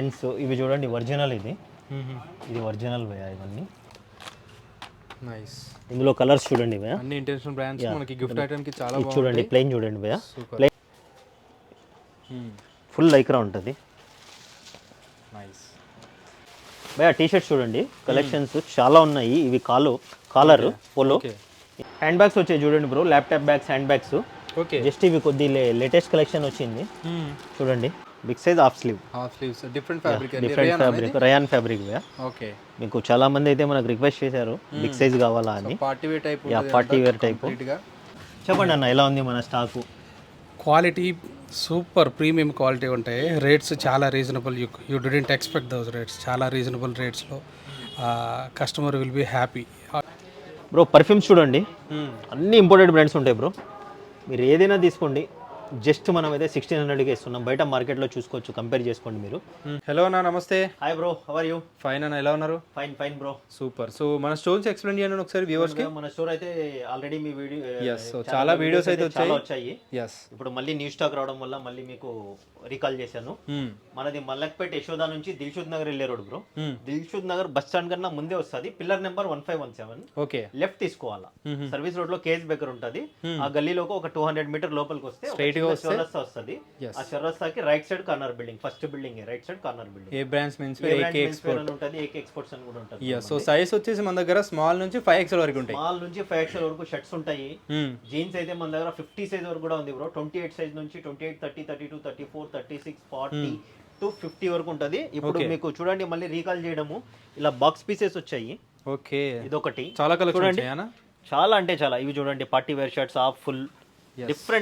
Pens ఇవి చూడండి original ఇది ఒరిజినల్ భయ్యా ఇవన్నీ నైస్. ఇందులో కలర్స్ చూడండి భయ్యా అన్ని ఇంటర్నేషనల్ బ్రాండ్స్ మనకి గిఫ్ట్ ఐటమ్ కి చాలా బాగుంటాయి. చూడండి ప్లెయిన్ చూడండి భయ్యా ప్లెయిన్ ఫుల్ లైక్రా ఉంటుంది. నైస్ భయ్యా టీ షర్ట్స్ చూడండి కలెక్షన్స్ చాలా ఉన్నాయి. ఇవి కాలర్ పోలో హ్యాండ్ బ్యాగ్స్ వచ్చాయి చూడండి bro. Laptop bags, hand bags. Okay, just ఇవి కొద్ది లేటెస్ట్ కలెక్షన్ వచ్చింది చూడండి. Big size half sleeves different fabric rayon fabric. Okay, మీకు చాలా మంది అయితే మనకు రిక్వెస్ట్ చేశారు బిగ్ సైజ్ కావాలా అని. Party wear type. Party wear type. చెప్పండి అన్న ఎలా ఉంది మన stock? Quality super premium quality ఉంటాయి. రేట్స్ చాలా reasonable. You didn't expect those rates. చాలా రీజనబుల్ రేట్స్లో customer will be happy. Bro perfumes చూడండి అన్ని ఇంపోర్టెడ్ బ్రాండ్స్ ఉంటాయి బ్రో. మీరు ఏదైనా తీసుకోండి. జస్ట్ మనం అయితే 1600కి ఇస్తున్నాం. బయట మార్కెట్లో చూసుకోవచ్చు, కంపేర్ చేసుకోండి మీరు. హలో అన్న, నమస్తే. Hi bro, how are you? Fine అన్న, ఎలా ఉన్నారు? Fine bro. సూపర్. సో మన స్టోర్స్ ఎక్స్ప్లెయిన్ చేయండి ఒకసారి వ్యూవర్స్ కి. మన స్టోర్ అయితే ఆల్రెడీ మీ వీడియో చాలా వీడియోస్ అయితే వచ్చాయి. yes, ఇప్పుడు మళ్ళీ న్యూ స్టాక్ రావడం వల్ల మళ్ళీ మీకు రీకాల్ చేశాను. మనది మల్లక్పేట్ యశోదా నుంచి దిల్షుద్ నగర్ వెళ్ళే road bro. Dilsukhnagar bus stand కన్నా ముందే వస్తుంది. Pillar number 1517. ఓకే, లెఫ్ట్ తీసుకోవాలా. సర్వీస్ రోడ్ లో కేజ్ బేకర్ ఉంటది. ఆ గల్లీలోకి ఒక 200 మీటర్ లోపలికి వస్తే చౌరస్తా వస్తుంది. ఆ చౌరస్తాకి right side corner building, first building right side corner building. ఏ brands men's wear, AK export ఉంటది, ఏకే ఎక్స్పోర్ట్స్ అని కూడా ఉంటది. సో సైజ్ వచ్చేసి మన దగ్గర స్మాల్ నుంచి 5XL వరకు ఉంటాయి. స్మాల్ నుంచి 5XL వరకు షర్ట్స్ ఉంటాయి. జీన్స్ అయితే మన దగ్గర 50 సైజ్ వరకు కూడా ఉంది బ్రో. 28 సైజ్ నుంచి 28, 30, 32, 34, 36, 40 టు 50 వరకు ఉంటది. ఇప్పుడు మీకు చూడండి మళ్ళీ రీకాల్ చేయడము ఇలా బాక్స్ పీసెస్ వచ్చాయి. ఓకే, ఇదొకటి చాలా కలెక్షన్ చాలా అంటే చాలా. ఇవి చూడండి party wear shirts half full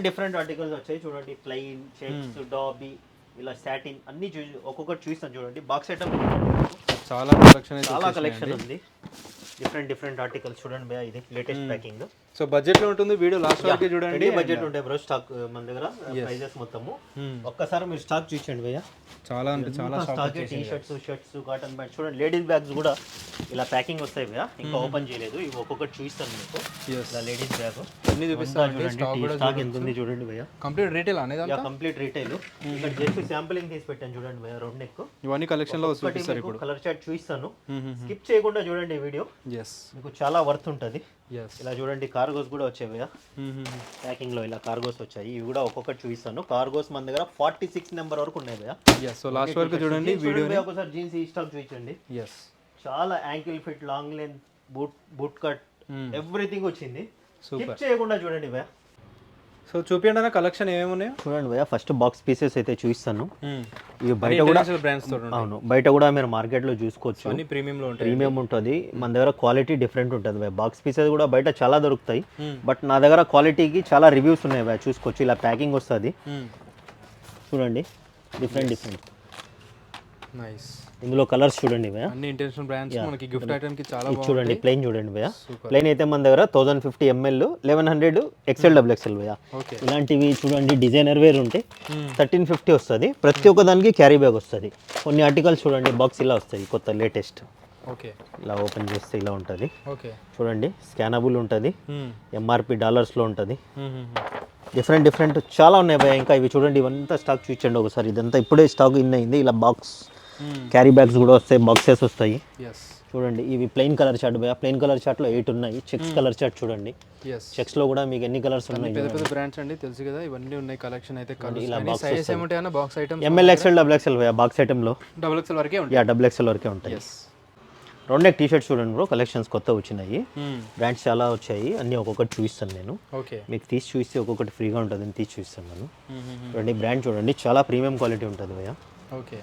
different articles వచ్చాయి చూడండి. ప్లెయిన్, చెక్స్, డాబీ, ఇలా సాటిన్ అన్ని ఒక్కొక్కటి చూస్తాను చూడండి. బాక్స్ ఐటమ్ చాలా కలెక్షన్ ఉంది. డిఫరెంట్ ఆర్టికల్స్ చూడండి భయ్యా. ఇది లేటెస్ట్ ప్యాకింగ్. సో బడ్జెట్ లో ఉంటుంది. వీడియో లాస్ట్ వరకు చూడండి. బడ్జెట్ ఉంటాయి బ్రో. స్టాక్ మన దగ్గర ప్రైజెస్ మొత్తము ఒక్కసారి మీరు స్టాక్ చూసండి భయ్యా. చాలా అంటే చాలా stock. T shirts, cotton pant చూడండి. లేడీస్ బ్యాగ్స్ కూడా ఇలా ప్యాకింగ్ వస్తాయి భయ్యా. ఇంకా ఓపెన్ చేయలేదు. ఇవి ఒక్కొక్కటి చూపిస్తాను మీకు. ఇలా లేడీస్ బ్యాగ్ అన్ని చూపిస్తాను. స్టాక్ ఎంత ఉంది చూడండి భయ్యా. కంప్లీట్ రీటైల్ అనేది కంప్లీట్ రీటైల్. ఇక్కడ జస్ట్ శాంపులింగ్ తీసి పెట్టాను చూడండి భయ్యా. రౌండ్ నెక్ ఇవన్నీ కలెక్షన్ లో చూపిస్తారు. ఇప్పుడు కలర్ చార్ట్ చూపిస్తాను. స్కిప్ చేయకుండా చూడండి వీడియో. మీకు చాలా వర్త్ ఉంటుంది. ఇలా చూడండి కార్గోస్ కూడా వచ్చాయి భయ్యా. ప్యాకింగ్ లో ఇలా కార్గోస్ వచ్చాయి. ఇవి కూడా ఒక్కొక్కటి చూపిస్తాను. కార్గోస్ మన దగ్గర 46 నెంబర్ వరకు ఉన్నాయి భయ్యా. సో లాస్ట్ వరకు చూడండి వీడియో. ఒకసారి జీన్స్ ఈ స్టాక్ చూపించండి. చాలా ankle fit, long length, boot cut everything వచ్చింది. స్కిప్ చేయకుండా చూడండి భయ్యా. సో చూపించండి అన్న కలెక్షన్ ఏమేమి ఉన్నాయో చూడండి భయ్యా. ఫస్ట్ బాక్స్ పీసెస్ అయితే చూపిస్తాను. ఇవి బయట కూడా బ్రాండ్స్ తో అవును బయట కూడా మీరు మార్కెట్ లో చూసుకోవచ్చు. అన్ని ప్రీమియం లో ఉంటాయి. ప్రీమియం ఉంటుంది. మన దగ్గర క్వాలిటీ డిఫరెంట్ ఉంటుంది భయ్యా. బాక్స్ పీసెస్ కూడా బయట చాలా దొరుకుతాయి. బట్ నా దగ్గర క్వాలిటీకి చాలా రివ్యూస్ ఉన్నాయి భయ్యా. చూసుకోవచ్చు. ఇలా ప్యాకింగ్ వస్తుంది చూడండి. Different nice. ఇందులో కలర్స్ చూడండి భయ్యా. అన్ని ఇంటర్నేషనల్ బ్రాండ్స్ మనకి గిఫ్ట్ ఐటమ్ కి చాలా బాగుంటాయి. చూడండి ప్లెయిన్ చూడండి భయ్యా. ప్లెయిన్ అయితే మన దగ్గర 1050 ml 1100 XL XXL భయ్యా. ఇలాంటివి చూడండి డిజైనర్ వేర్ ఉంటే 1350 వస్తుంది. ప్రతి ఒక్క దానికి క్యారీ బ్యాగ్ వస్తుంది. కొన్ని ఆర్టికల్స్ చూడండి బాక్స్ ఇలా వస్తాయి కొత్త లేటెస్ట్. ఓకే, ఇలా ఓపెన్ చేస్తే ఇలా ఉంటుంది. ఓకే చూడండి స్కానబుల్ ఉంటుంది. MRP డాలర్స్లో ఉంటుంది. డిఫరెంట్ చాలా ఉన్నాయి భయ్యా. ఇంకా ఇవి చూడండి. ఇవంతా స్టాక్ చూపించండి ఒకసారి. ఇదంతా ఇప్పుడే స్టాక్ ఇన్ అయింది. ఇలా బాక్స్ క్యారీ బ్యాగ్స్ కూడా వస్తాయి. బాక్సెస్ వస్తాయి చూడండి. ఇవి ప్లెయిన్ కలర్ చార్ట్ భయ్యా. ప్లెయిన్ కలర్ చార్ట్ లో 8 ఉన్నాయి. చెక్స్ కలర్ చార్ట్ చూడండి. చెక్స్ లో కూడా మీకు ఎన్ని కలర్స్ ఉన్నాయి. పెద్ద బ్రాండ్స్ అండి, తెలుసు కదా. ఇవన్నీ ఉన్నాయి కలెక్షన్ అయితే. ఇలా సైజ్ ఏమంటాయి అన్న box items? ML XL XXL భయ్యా. బాక్స్ ఐటమ్ లో XXL వరకే ఉంటాయి. XXL వరకే ఉంటాయి. రౌండ్ నెక్ టీ షర్ట్స్ చూడండి బ్రో. కలెక్షన్స్ కొత్త వచ్చినాయి. బ్రాండ్స్ చాలా వచ్చాయి. అన్ని ఒక్కొక్కటి చూపిస్తాను నేను. మీకు తీసి చూస్తే ఒక్కొక్కటి ఫ్రీగా ఉంటుంది అని తీసి చూపిస్తాను నేను. చూడండి బ్రాండ్ చూడండి. చాలా ప్రీమియం క్వాలిటీ ఉంటుంది భయ్యా. ఓకే,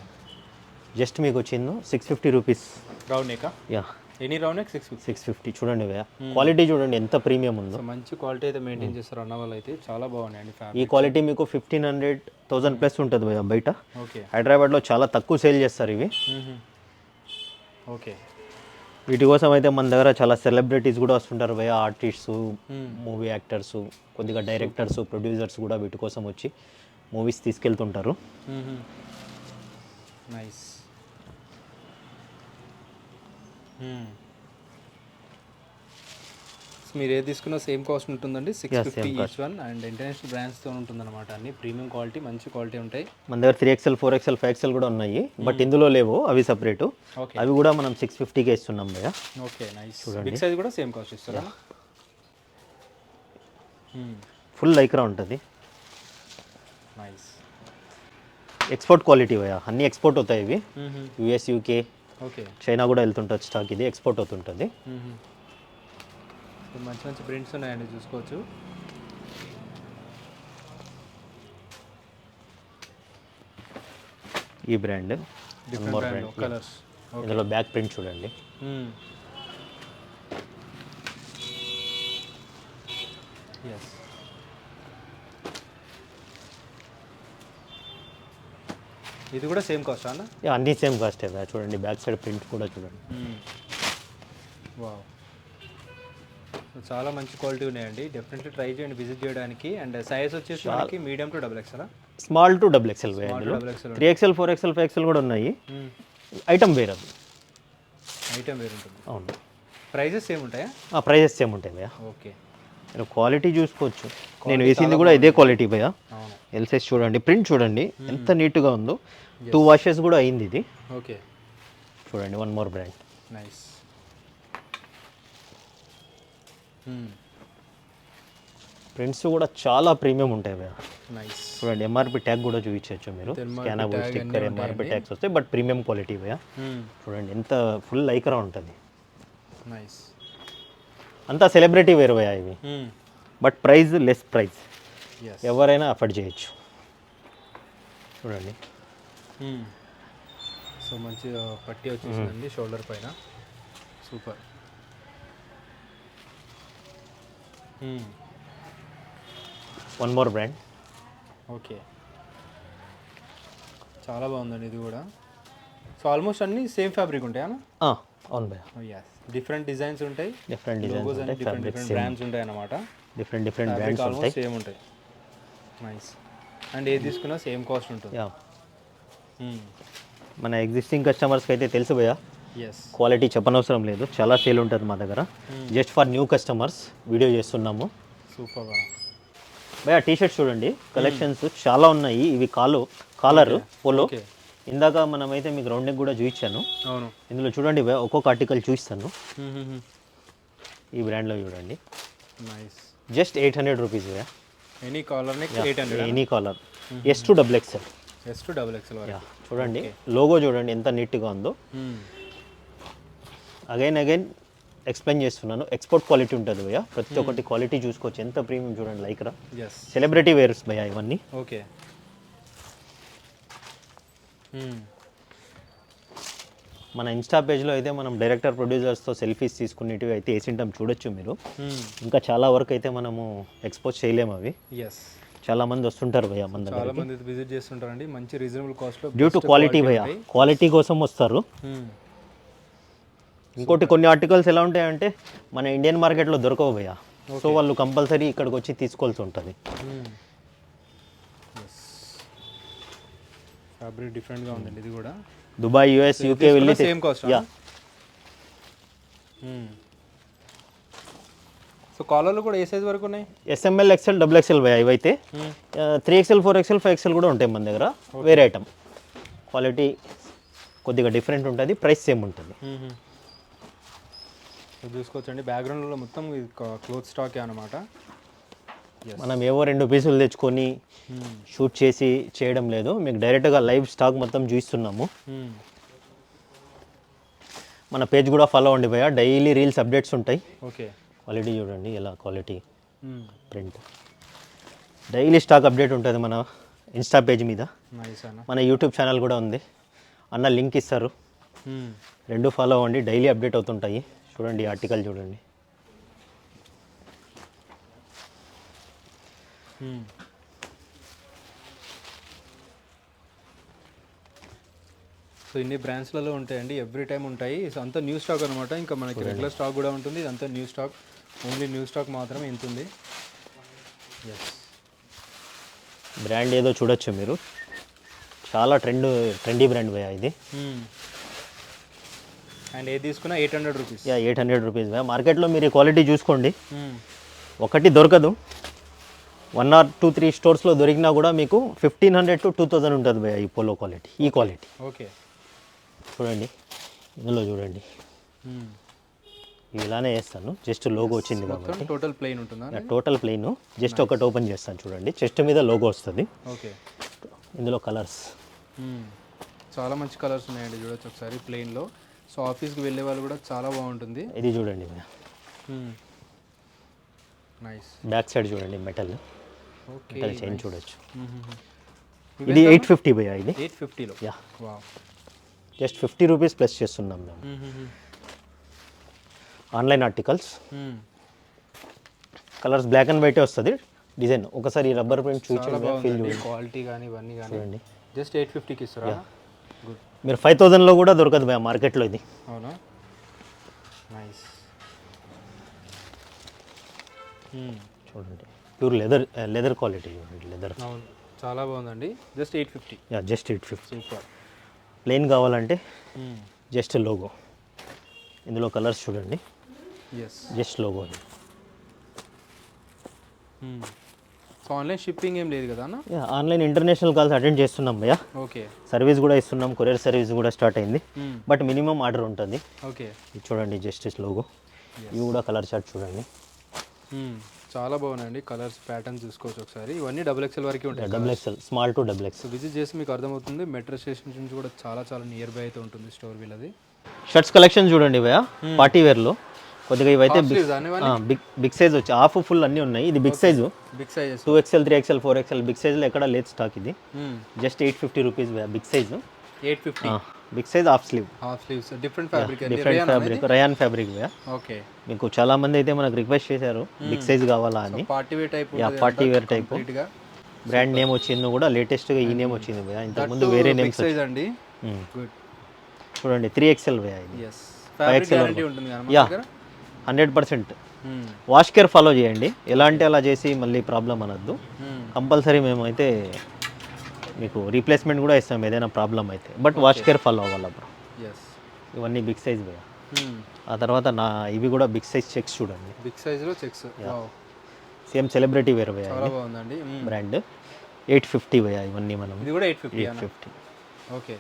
జస్ట్ మీకు వచ్చింది 650 rupees. Round neck. Yeah, any round neck 650 చూడండి భయ్యా. క్వాలిటీ చూడండి ఎంత ప్రీమియం ఉందో. మంచి క్వాలిటీ అయితే మెయింటైన్ చేస్తారు అన్న వాళ్ళు అయితే. చాలా బాగున్నాయండి. ఈ క్వాలిటీ మీకు 1500 1000 ప్లస్ ఉంటుంది భయ్యా బయట. ఓకే, హైదరాబాద్లో చాలా తక్కువ సేల్ చేస్తారు ఇవి. ఓకే, వీటి కోసం అయితే మన దగ్గర చాలా సెలబ్రిటీస్ కూడా వస్తుంటారు భయ్యా. ఆర్టిస్ట్స్, మూవీ యాక్టర్స్, కొద్దిగా డైరెక్టర్స్, ప్రొడ్యూసర్స్ కూడా వీటి కోసం వచ్చి మూవీస్ తీసుకెళ్తుంటారు. నైస్. సో మీరు ఏది తీసుకున్నా సేమ్ కాస్ట్ ఉంటుందండి, 650 ఈచ్ వన్. అండ్ ఇంటర్నేషనల్ బ్రాండ్స్తో ఉంటుందన్నమాట, అన్ని ప్రీమియం క్వాలిటీ, మంచి క్వాలిటీ ఉంటాయి. మన దగ్గర 3XL 4XL 5XL కూడా ఉన్నాయి, బట్ ఇందులో లేవు, అవి సపరేటు. ఓకే అవి కూడా మనం 650కే ఇస్తున్నాం భయ్యా. Okay nice. బిగ్ సైజ్ కూడా సేమ్ కాస్ట్ ఇస్తారా? ఫుల్ లైక్రా ఉంటుంది, నైస్. ఎక్స్పోర్ట్ క్వాలిటీ భయ్యా, అన్ని ఎక్స్పోర్ట్ అవుతాయి ఇవి. యూఎస్, యూకే, ఓకే, చైనా కూడా వెళ్తుంటుంది స్టాక్, ఇది ఎక్స్పోర్ట్ అవుతుంటుంది. మంచి మంచి ప్రింట్స్ ఉన్నాయండి, చూసుకోవచ్చు. ఈ బ్రాండ్ డిఫరెంట్ కలర్స్. ఇందులో బ్యాక్ ప్రింట్ చూడండి. ఎస్, ఇది కూడా సేమ్ కాస్ట్ అన్న? అన్నీ సేమ్ కాస్టే భయ్యా. చూడండి బ్యాక్ సైడ్ ప్రింట్ కూడా చూడండి. వావ్, చాలా మంచి క్వాలిటీ ఉన్నాయండి, డెఫినెట్లీ ట్రై చేయండి విజిట్ చేయడానికి. అండ్ సైజ్ వచ్చేసి మనకి medium to double XL, small to double XL భయ్యా. ఇందులో 3XL 4XL 5XL కూడా ఉన్నాయి. ఐటమ్ వేరే, అది ఐటమ్ వేరు ఉంటుంది. అవును. ప్రైజెస్ సేమ్ ఉంటాయా? ప్రైజెస్ సేమ్ ఉంటాయి భయ్యా. ఓకే, మీరు క్వాలిటీ చూసుకోవచ్చు. నేను వేసింది కూడా ఇదే క్వాలిటీ భయ్యా. అవును. ఎల్సైజ్ చూడండి, ప్రింట్ చూడండి ఎంత నీట్గా ఉందో. 2 వాషెస్ కూడా అయింది ఇది. ఓకే, చూడండి one more brand. Nice. Prints కూడా చాలా ప్రీమియం ఉంటాయి భయ్యా. నైస్. చూడండి ఎంఆర్పి ట్యాగ్ కూడా చూపించవచ్చు మీరు. స్కానబుల్ స్టిక్కర్ ఎంఆర్పి ట్యాగ్స్ వస్తాయి, బట్ ప్రీమియం క్వాలిటీ భయ్యా. చూడండి ఎంత ఫుల్ లైక్రా ఉంటుంది. నైస్. అంతా సెలబ్రిటీ వేర్ భయ్యా ఇవి, but price less price, yes. ఎవరైనా అఫోర్డ్ చేయొచ్చు. చూడండి సో మంచి పట్టి వచ్చేసిందండి షోల్డర్ పైన, super. One more brand. Okay, చాలా బాగుందండి ఇది కూడా. సో ఆల్మోస్ట్ అన్ని సేమ్ ఫ్యాబ్రిక్ ఉంటాయా? అవును భయ్యా. ఎస్, డిఫరెంట్ డిజైన్స్ ఉంటాయి, డిఫరెంట్ లోగోస్ డిజైన్స్ అన్ని ఉంటాయి, డిఫరెంట్ డిఫరెంట్ బ్రాండ్స్ ఉంటాయి అన్నమాట. డిఫరెంట్ ఫ్యాబ్రిక్ బ్రాండ్స్ ఉంటాయి. ఆల్మోస్ట్ సేమ్ ఉంటాయి. నైస్. అండ్ ఏది తీసుకున్నా సేమ్ కాస్ట్ ఉంటుంది. యా, మన ఎగ్జిస్టింగ్ కస్టమర్స్కి అయితే తెలుసు భయ్యా, ఎస్. క్వాలిటీ చెప్పనవసరం లేదు, చాలా సేల్ ఉంటుంది మా దగ్గర. Just for new customers video చేస్తున్నాము. సూపర్ భయ్యా. టీషర్ట్స్ చూడండి, కలెక్షన్స్ చాలా ఉన్నాయి. ఇవి కాలర్ పోలో. ఓకే, ఇందాక మనమైతే మీకు రౌండ్ నెక్ కూడా చూపించాను. అవును. ఇందులో చూడండి భయ్యా, ఒక్కొక్క ఆర్టికల్ చూపిస్తాను. ఈ బ్రాండ్లో చూడండి, నైస్. జస్ట్ 800 రూపీస్ భయ్యా. Any collar neck 800. Any collar, S to XXL. S to double XL వరకు. చూడండి లోగో చూడండి ఎంత నీట్గా ఉందో. అగైన్ ఎక్స్ప్లెయిన్ చేస్తున్నాను, ఎక్స్పోర్ట్ క్వాలిటీ ఉంటుంది భయ్యా. ప్రతి ఒక్కటి క్వాలిటీ చూసుకోవచ్చు, ఎంత ప్రీమియం చూడండి. లైక్రా ఎస్, సెలబ్రిటీ వేర్స్ భయ్యా ఇవన్నీ. ఓకే. మన ఇన్స్టా పేజ్లో అయితే మనం డైరెక్టర్ ప్రొడ్యూసర్స్తో సెల్ఫీస్ తీసుకునేటివి అయితే వేసింటాం, చూడొచ్చు మీరు. ఇంకా చాలా వరకు అయితే మనము ఎక్స్పోజ్ చేయలేము అవి. ఎస్, చాలా మంది వస్తుంటారు భయ్యా మన దగ్గర. చాలా మంది విజిట్ చేస్తుంటారండి, మంచి రీజనబుల్ కాస్ట్లో. డ్యూ టు క్వాలిటీ భయ్యా, క్వాలిటీ కోసం వస్తారు. ఇంకోటి కొన్ని ఆర్టికల్స్ ఎలా ఉంటాయంటే మన ఇండియన్ మార్కెట్లో దొరకవు భయ్యా, సో వాళ్ళు కంపల్సరీ ఇక్కడికి వచ్చి తీసుకోవాల్సి ఉంటుంది. ఫ్యాబ్రిక్ డిఫరెంట్గా ఉందండి ఇది కూడా. దుబాయ్, యూఎస్, యూకే వెళ్ళి సేమ్ కాస్ట్. యా. సో కాలర్లు కూడా ఏ సైజ్ వరకు ఉన్నాయి? SML, XL, XXL భయ్యా ఇవైతే. 3XL 4XL 5XL కూడా ఉంటాయి మన దగ్గర. వేరే ఐటమ్, క్వాలిటీ కొద్దిగా డిఫరెంట్ ఉంటుంది, ప్రైస్ సేమ్ ఉంటుంది. చూసుకోవచ్చండి, బ్యాక్గ్రౌండ్లో మొత్తం క్లోత్ స్టాక్ అనమాట. మనం ఏవో 2 పీసులు తెచ్చుకొని షూట్ చేసి చేయడం లేదు, మీకు డైరెక్ట్గా లైవ్ స్టాక్ మొత్తం చూపిస్తున్నాము. మన పేజ్ కూడా ఫాలో అవ్వండి భయ్యా, డైలీ రీల్స్ అప్డేట్స్ ఉంటాయి. ఓకే, క్వాలిటీ చూడండి ఎలా quality, print, daily stock update ఉంటుంది మన ఇన్స్టా పేజ్ మీద. నైస్ అన్న. మన యూట్యూబ్ ఛానల్ కూడా ఉంది అన్న, లింక్ ఇస్తారు, 2 ఫాలో అవ్వండి, డైలీ అప్డేట్ అవుతుంటాయి. చూడండి ఆర్టికల్ చూడండి. సో ఇన్ని బ్రాండ్స్లలో ఉంటాయండి, ఎవ్రీ టైం ఉంటాయి. సో అంతా న్యూ స్టాక్ అనమాట. ఇంకా మనకి రెగ్యులర్ స్టాక్ కూడా ఉంటుంది, ఇదంతా new stock, only new stock మాత్రమే ఇంత ఉంది. ఎస్, బ్రాండ్ ఏదో చూడొచ్చు మీరు, చాలా ట్రెండీ బ్రాండ్ భయ్యా ఇది. అండ్ ఏది తీసుకున్నా 800 రూపీస్. యా 800 రూపీస్ భయ్యా. మార్కెట్లో మీరు ఈ క్వాలిటీ చూసుకోండి, ఒకటి దొరకదు. 1 or 2, 3 స్టోర్స్లో దొరికినా కూడా మీకు 1500 to 2000 ఉంటుంది భయ్యా ఈ పోలో క్వాలిటీ. ఈ క్వాలిటీ ఓకే చూడండి, ఇందులో చూడండి, ఇలానే చేస్తాను. జస్ట్ లోగో వచ్చింది కాబట్టి టోటల్ ప్లెయిన్ ఉంటుందా? Total plain. జస్ట్ ఒకటి ఓపెన్ చేస్తాను చూడండి, చెస్ట్ మీద లోగో వస్తుంది. ఓకే, ఇందులో కలర్స్ చాలా మంచి కలర్స్ ఉన్నాయండి, చూడొచ్చు ఒకసారి ప్లెయిన్లో. సో ఆఫీస్కి వెళ్ళే వాళ్ళు కూడా చాలా బాగుంటుంది. ఇది చూడండి భయ్యా, నైస్. బ్యాక్ సైడ్ చూడండి మెటల్, ఓకే మెటల్ చైన్ చూడొచ్చు. ఇది 850 భయ్యా. ఇది 850లో. Ya, wow. Just 50 rupees plus చేస్తున్నాం మేము. Online articles, colours black and వైటే వస్తుంది. డిజైన్ ఒకసారి రబ్బర్ ప్రింట్ చూపించండి, ఫీల్ చూడండి, క్వాలిటీ కానీ ఇవన్నీ కానీ చూడండి. జస్ట్ 850కి ఇస్తారా? గుడ్. మీరు 5000లో కూడా దొరకదు భయ్యా మార్కెట్లో ఇది. అవునా, నైస్. చూడండి, ప్యూర్ లెదర్ క్వాలిటీ చూడండి, లెదర్. అవును, చాలా బాగుందండి. Just 850. Ya just 850. Super. Plain కావాలంటే జస్ట్ లోగో. ఇందులో కలర్స్ చూడండి, yes. Just logo. So online shipping ఏం లేదు కదా అన్న? ఆన్లైన్ ఇంటర్నేషనల్ కాల్స్ అటెండ్ చేస్తున్నాం భయ్యా. ఓకే. సర్వీస్ కూడా ఇస్తున్నాం, కొరియర్ సర్వీస్ కూడా స్టార్ట్ అయింది. బట్ మినిమం ఆర్డర్ ఉంటుంది. ఓకే, ఇది చూడండి జస్ట్ లోగో. ఇవి కూడా కలర్ చార్ట్ చూడండి, చాలా బాగున్నాయండి. కలర్స్ ప్యాటర్న్ చూసుకోవచ్చు ఒకసారి. ఇవన్నీ XXL వరకు ఉంటాయి. XXL, small to XXL. So visit చేసి మీకు అర్థమవుతుంది. మెట్రో స్టేషన్ నుంచి కూడా చాలా చాలా నియర్ బై అయితే ఉంటుంది స్టోర్ వీళ్ళది. షర్ట్స్ కలెక్షన్ చూడండి భయ్యా, పార్టీ వేర్లో కొద్దిగా ఇవైతే బిగ్ సైజ్ వచ్చి హాఫ్ ఫుల్ అన్నీ ఉన్నాయి. ఇది big size, big sizes 2XL, 3XL, 4XL. Big సైజ్లో ఎక్కడ లేదు స్టాక్. ఇది జస్ట్ 850 రూపీస్ భయ్యా big size. 850. Big size half sleeve. Half sleeves, different fabric. Different fabric, rayon fabric భయ్యా. ఓకే. మీకు చాలా మంది అయితే మనకు రిక్వెస్ట్ చేశారు బిగ్ సైజ్ కావాలా అని. Party wear type. Ya party wear type. కంప్లీట్గా బ్రాండ్ నేమ్ వచ్చింది కూడా లేటెస్ట్గా ఈ నేమ్ వచ్చింది భయ్యా. ఇంతకుముందు వేరే నేమ్స్ సైజ్ అండి. గుడ్. చూడండి 3XL భయ్యా ఇది. yes ఫ్యాబ్రిక్ గ్యారెంటీ ఉంటుంది కదా మన యా దగ్గర. 100%. వాష్ కేర్ ఫాలో చేయండి, ఎలా అంటే అలా చేసి మళ్ళీ ప్రాబ్లం అనొద్దు. కంపల్సరీ మేమైతే మీకు రీప్లేస్మెంట్ కూడా ఇస్తాం ఏదైనా ప్రాబ్లం అయితే, బట్ వాష్ కేర్ ఫాలో అవ్వాలి బ్రో. yes ఇవన్నీ బిగ్ సైజ్ భయ్యా. ఆ తర్వాత ఇవి కూడా బిగ్ సైజ్ చెక్స్ చూడండి, బిగ్ సైజ్లో checks. Wow, same celebrity wear భయ్యా. చాలా బాగుందండి. బ్రాండ్ 850 భయ్యా ఇవన్నీ. మనం ఇది కూడా 850. 850. ఓకే.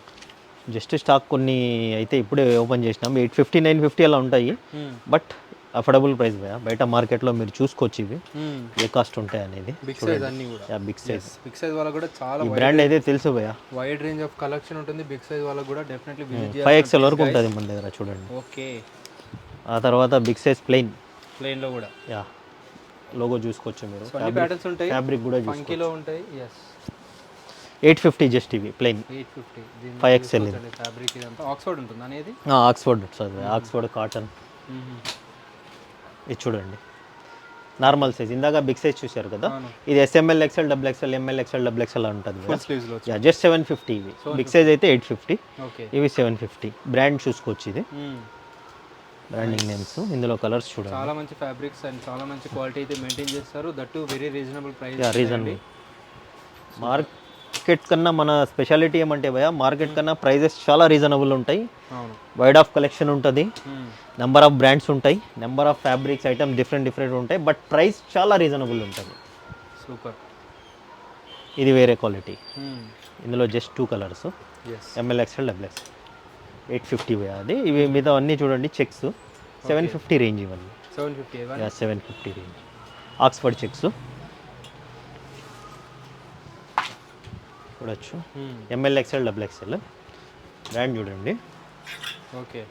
జస్ట్ స్టాక్ కొన్ని అయితే ఇప్పుడే ఓపెన్ చేసినాం. 850, 950 అలా ఉంటాయి, బట్ అఫోర్డబుల్ ప్రైస్ భయ్యా. బయట మార్కెట్లో మీరు చూసుకోవచ్చు ఇవి ఏ కాస్ట్ ఉంటాయి అనేది. బిగ్ సైజ్ అన్నీ కూడా. Big size. బిగ్ సైజ్ వాళ్ళకి కూడా చాలా ఈ బ్రాండ్ అయితే తెలుసు భయ్యా. వైడ్ రేంజ్ ఆఫ్ కలెక్షన్ ఉంటుంది. బిగ్ సైజ్ వాళ్ళకి కూడా డెఫినెట్లీ విజిట్ చేయాలి. 5XL వరకు ఉంటుంది మన దగ్గర చూడండి. ఓకే. ఆ తర్వాత బిగ్ సైజ్ ప్లెయిన్ ప్లెయిన్లో కూడా యా లోగో చూసుకోవచ్చు మీరు. అన్ని ప్యాటర్న్స్ ఉంటాయి, ఫ్యాబ్రిక్ కూడా ఫంకీలో ఉంటాయి. yes 850 జస్ట్ ఇవి ప్లెయిన్. 850. 5XL ఇది. ఫ్యాబ్రిక్ ఇదంతా ఆక్స్ఫర్డ్ ఉంటుంది అనేది. Oxford sir, Oxford cotton. ఇది చూడండి నార్మల్ సైజ్. ఇందాక బిగ్ సైజ్ చూశారు కదా, ఇది SML, XL, XXL, ML, XL, XXL ఉంటుంది. ఫుల్ స్లీవ్స్ లో. యా జస్ట్ 750 ఇవి. బిగ్ సైజ్ అయితే 850, ఓకే. ఇవి 750. బ్రాండ్ చూసుకోవచ్చు, ఇది బ్రాండింగ్ నేమ్స్. ఇందులో కలర్స్ చూడండి, చాలా మంచి ఫ్యాబ్రిక్స్ అండ్ చాలా మంచి క్వాలిటీ అయితే మెయింటైన్ చేస్తారు. That very reasonable price. Yeah reasonable. Market కన్నా మన స్పెషాలిటీ ఏమంటే భయ్యా, మార్కెట్ కన్నా ప్రైజెస్ చాలా రీజనబుల్ ఉంటాయి. అవును. వైడ్ ఆఫ్ కలెక్షన్ ఉంటుంది, నెంబర్ ఆఫ్ బ్రాండ్స్ ఉంటాయి, number of fabrics item different ఉంటాయి, బట్ ప్రైస్ చాలా రీజనబుల్ ఉంటుంది. సూపర్. ఇది వేరే క్వాలిటీ. ఇందులో just 2 colours, S ML, XL, XXL. 850 భయ్యా అది. ఇవి మీద అన్నీ చూడండి చెక్స్ 750 రేంజ్ ఇవన్నీ. 750. Yeah 750 range. ఆక్స్ఫర్డ్ చెక్స్ చూడొచ్చు. ML, XL, XXL. బ్రాండ్ చూడండి. ఓకే.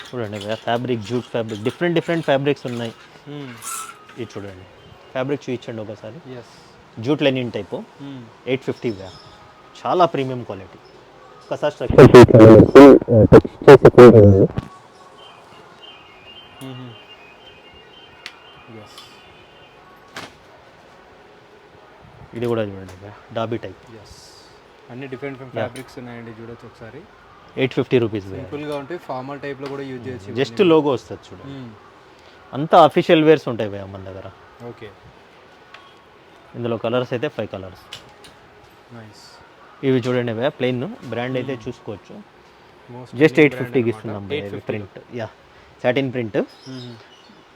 చూడండి fabric, jute fabric, different fabrics ఉన్నాయి. ఇది చూడండి ఫ్యాబ్రిక్ చూపించండి ఒకసారి. ఎస్ జూట్ లెనిన్ టైపు 850 భయ్యా. చాలా ప్రీమియం క్వాలిటీ. ఒకసారి స్ట్రక్చర్ ఎస్. ఇది కూడా చూడండి భయ్యా, డాబీ టైప్. ఎస్ అన్ని డిఫరెంట్ ఫ్యాబ్రిక్స్ ఉన్నాయండి, చూడొచ్చు ఒకసారి. 850 రూపీస్ భయ్యా. సింపుల్గా ఉంటాయి, ఫార్మల్ టైప్లో కూడా యూజ్ చేయొచ్చు. జస్ట్ లోగో వస్తుంది చూడండి. అంతా అఫీషియల్ వేర్స్ ఉంటాయి భయ్యా మన దగ్గర. ఓకే. ఇందులో కలర్స్ అయితే 5 కలర్స్. నైస్. ఇవి చూడండి భయ్యా ప్లెయిన్ బ్రాండ్ అయితే చూసుకోవచ్చు. మోస్ట్ జస్ట్ 850కి ఇస్తున్నాం భయ్యా ప్రింట్. యా సాటిన్ ప్రింట్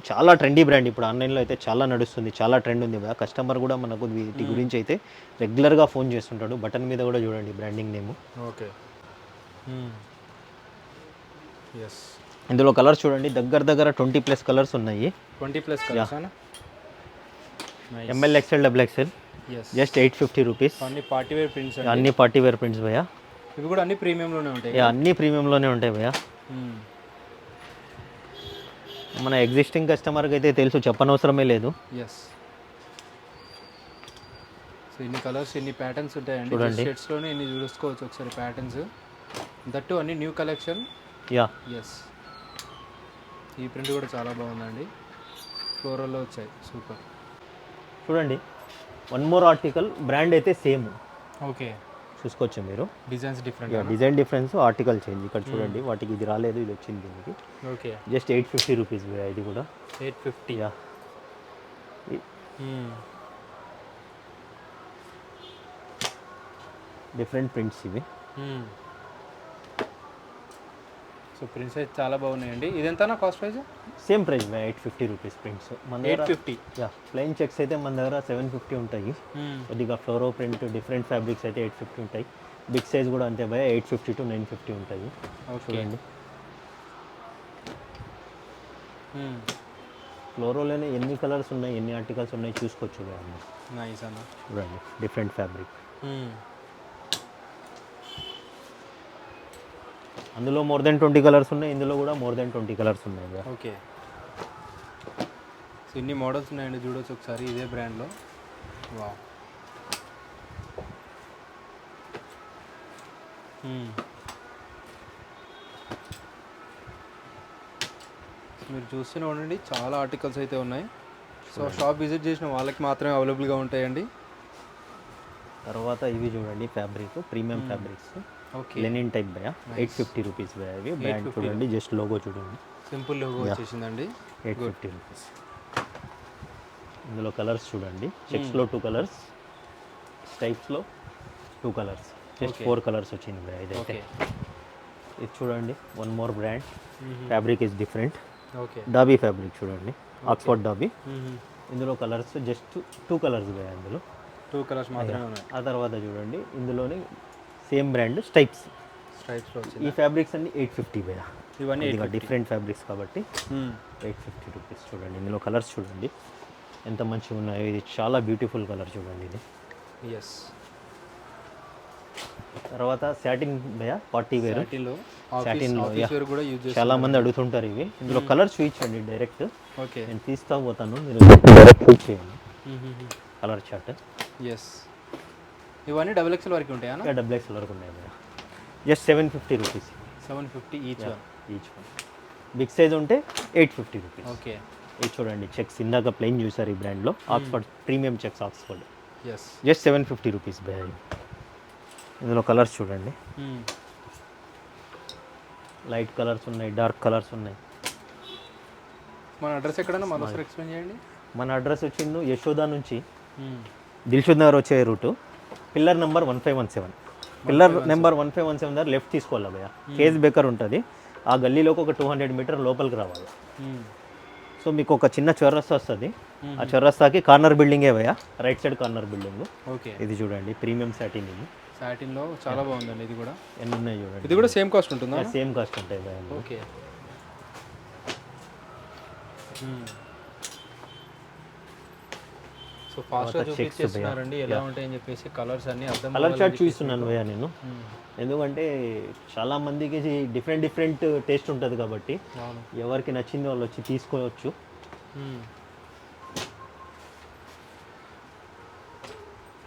చాలా ట్రెండీ బ్రాండ్. ఇప్పుడు ఆన్లైన్లో అయితే చాలా నడుస్తుంది, చాలా ట్రెండ్ ఉంది భయ్యా. కస్టమర్ కూడా మనకు వీటి గురించి అయితే రెగ్యులర్గా ఫోన్ చేస్తుంటాడు. బటన్ మీద కూడా చూడండి బ్రాండింగ్ నేమ్. ఓకే. ఎస్. ఇందులో కలర్స్ చూడండి దగ్గర 20+ కలర్స్ ఉన్నాయి. 20+ కలర్స్ అన్న. M L XL double XL S. Just 850 rupees. అన్ని పార్టీ వేర్ ప్రింట్స్ అండి. అన్ని పార్టీ వేర్ ప్రింట్స్ భయ్యా. ఇవి కూడా అన్ని ప్రీమియంలోనే ఉంటాయి. అన్ని ప్రీమియంలోనే ఉంటాయి భయ్యా. మన ఎగ్జిస్టింగ్ కస్టమర్కి అయితే తెలుసు, చెప్పనవసరమే లేదు. ఎస్. సో ఇన్ని కలర్స్ ఇన్ని ప్యాటర్న్స్ ఉంటాయండి. చూడండి షర్ట్స్లోనే ఇన్ని చూసుకోవచ్చు ఒకసారి ప్యాటర్న్స్. దట్టు అన్ని న్యూ కలెక్షన్. Yeah yes. ఈ ప్రింట్ కూడా చాలా బాగుందండి, ఫ్లోరల్లో వచ్చాయి, సూపర్. చూడండి వన్ మోర్ ఆర్టికల్, బ్రాండ్ అయితే సేమ్. ఓకే. చూసుకోవచ్చు మీరు. Designs different. Design difference, article change. ఇక్కడ చూడండి వాటికి ఇది రాలేదు, ఇది వచ్చింది దీనికి. ఓకే. జస్ట్ 850 రూపీస్ ఇది కూడా. 850. యా డిఫరెంట్ ప్రింట్స్ ఇవి. సో ప్రింట్స్ అయితే చాలా బాగున్నాయండి. ఇది ఎంతనా cost price? Same price 850 rupees prints మన దగ్గర. 850. యా ప్లెయిన్ చెక్స్ అయితే మన దగ్గర 750 ఉంటాయి. కొద్దిగా ఫ్లోరో ప్రింట్ డిఫరెంట్ ఫ్యాబ్రిక్స్ అయితే 850 ఉంటాయి. బిగ్ సైజ్ కూడా అంతే భయ 850 to 950 ఉంటాయి. చూడండి ఫ్లోరోలోనే ఎన్ని కలర్స్ ఉన్నాయి, ఎన్ని ఆర్టికల్స్ ఉన్నాయి చూసుకోవచ్చు భయ. నైస్ అన్న. చూడండి డిఫరెంట్ ఫ్యాబ్రిక్. అందులో మోర్ దెన్ 20 కలర్స్ ఉన్నాయి, ఇందులో కూడా మోర్ దెన్ 20 కలర్స్ ఉన్నాయి భయ. ఓకే. సో ఇన్ని మోడల్స్ ఉన్నాయండి, చూడొచ్చు ఒకసారి ఇదే బ్రాండ్లో. వావ్. మీరు చూస్తూనే ఉండండి, చాలా ఆర్టికల్స్ అయితే ఉన్నాయి. సో షాప్ విజిట్ చేసిన వాళ్ళకి మాత్రమే అవైలబుల్గా ఉంటాయండి. తర్వాత ఇవి చూడండి fabric, premium fabrics. Okay. Lenin type భయ 850 రూపీస్ భయ. ఇవి బ్రాండ్ చూడండి, జస్ట్ లోగో చూడండి, సింపుల్ లోగో వచ్చేసిందండి. 850 రూపీస్. ఇందులో కలర్స్ చూడండి, చెక్స్లో 2 కలర్స్, స్టైప్స్లో 2 కలర్స్, జస్ట్ 4 కలర్స్ వచ్చింది భయ ఇదైతే. ఇది చూడండి one more brand, fabric is different. Okay. Dobby fabric చూడండి, ఆక్స్ఫర్డ్ డాబీ. ఇందులో కలర్స్ జస్ట్ 2 కలర్స్ భయ. అందులో 2 కలర్స్ మాత్రమే ఉన్నాయి. ఆ తర్వాత చూడండి ఇందులోనే సేమ్ బ్రాండ్ స్టైప్స్లో వచ్చింది. ఈ ఫ్యాబ్రిక్స్ అన్ని 850 భయ. ఇవన్నీ డిఫరెంట్ ఫ్యాబ్రిక్స్ కాబట్టి 850 రూపీస్. చూడండి ఇందులో కలర్స్ చూడండి ఎంత మంచిగా ఉన్నాయో. ఇది చాలా బ్యూటిఫుల్ కలర్ చూడండి ఇది. ఎస్. తర్వాత సాటిన్ భయ పార్టీ వేర్. సాటిన్లో కూడా యూజ్ చేస్తారు. చాలా మంది అడుగుతుంటారు ఇవి. ఇందులో కలర్ చూపించండి డైరెక్ట్. ఓకే. నేను తీస్తా పోతాను, మీరు డైరెక్ట్ చూస్ చేయండి కలర్ చార్ట్. ఎస్. ఇవన్నీ XXL వరకు ఉంటాయా? XXL వరకు ఉన్నాయి భయ. Just 750 rupees. 750 each one. Big size ఉంటే 850 రూపీస్. ఓకే. ఇది చూడండి చెక్స్, ఇందాక ప్లెయిన్ చూసారు ఈ బ్రాండ్లో. Oxford premium checks Oxford. Yes. Just 750 rupees భయ. ఇందులో కలర్స్ చూడండి, లైట్ కలర్స్ ఉన్నాయి, డార్క్ కలర్స్ ఉన్నాయి. మన అడ్రస్ ఎక్కడన్నా మరోసారి ఎక్స్ప్లెయిన్ చేయండి. మన అడ్రస్ వచ్చింది యశోదా నుంచి దిల్షుద్ నగర్ వచ్చే route, pillar number 1517. Pillar number 1517 దగ్గర లెఫ్ట్ తీసుకోవాలి భయ. కేజ్ బేకర్ ఉంటుంది, ఆ గల్లీలోకి ఒక 200 మీటర్ లోపలికి రావాలి. సో మీకు ఒక చిన్న చౌరస్తా వస్తుంది, ఆ చౌరస్తాకి కార్నర్ బిల్డింగే భయ, right side corner building. Okay. ఇది చూడండి ప్రీమియం సాటిన్. ఇది సాటిన్లో చాలా బాగుందండి. ఇది కూడా ఎన్ని ఉన్నాయి చూడండి. ఇది కూడా సేమ్ కాస్ట్ ఉంటుందా? సేమ్ కాస్ట్ ఉంటాయి భయ. ఓకే. సో ఫాస్ట్గా చూపించేస్తున్నారండి ఎలా ఉంటాయని చెప్పేసి. కలర్స్ అన్ని అర్థం. కలర్ చార్ట్ చూస్తున్నాను భయ నేను, ఎందుకంటే చాలా మందికి డిఫరెంట్ టేస్ట్ ఉంటుంది కాబట్టి ఎవరికి నచ్చింది వాళ్ళు వచ్చి తీసుకోవచ్చు.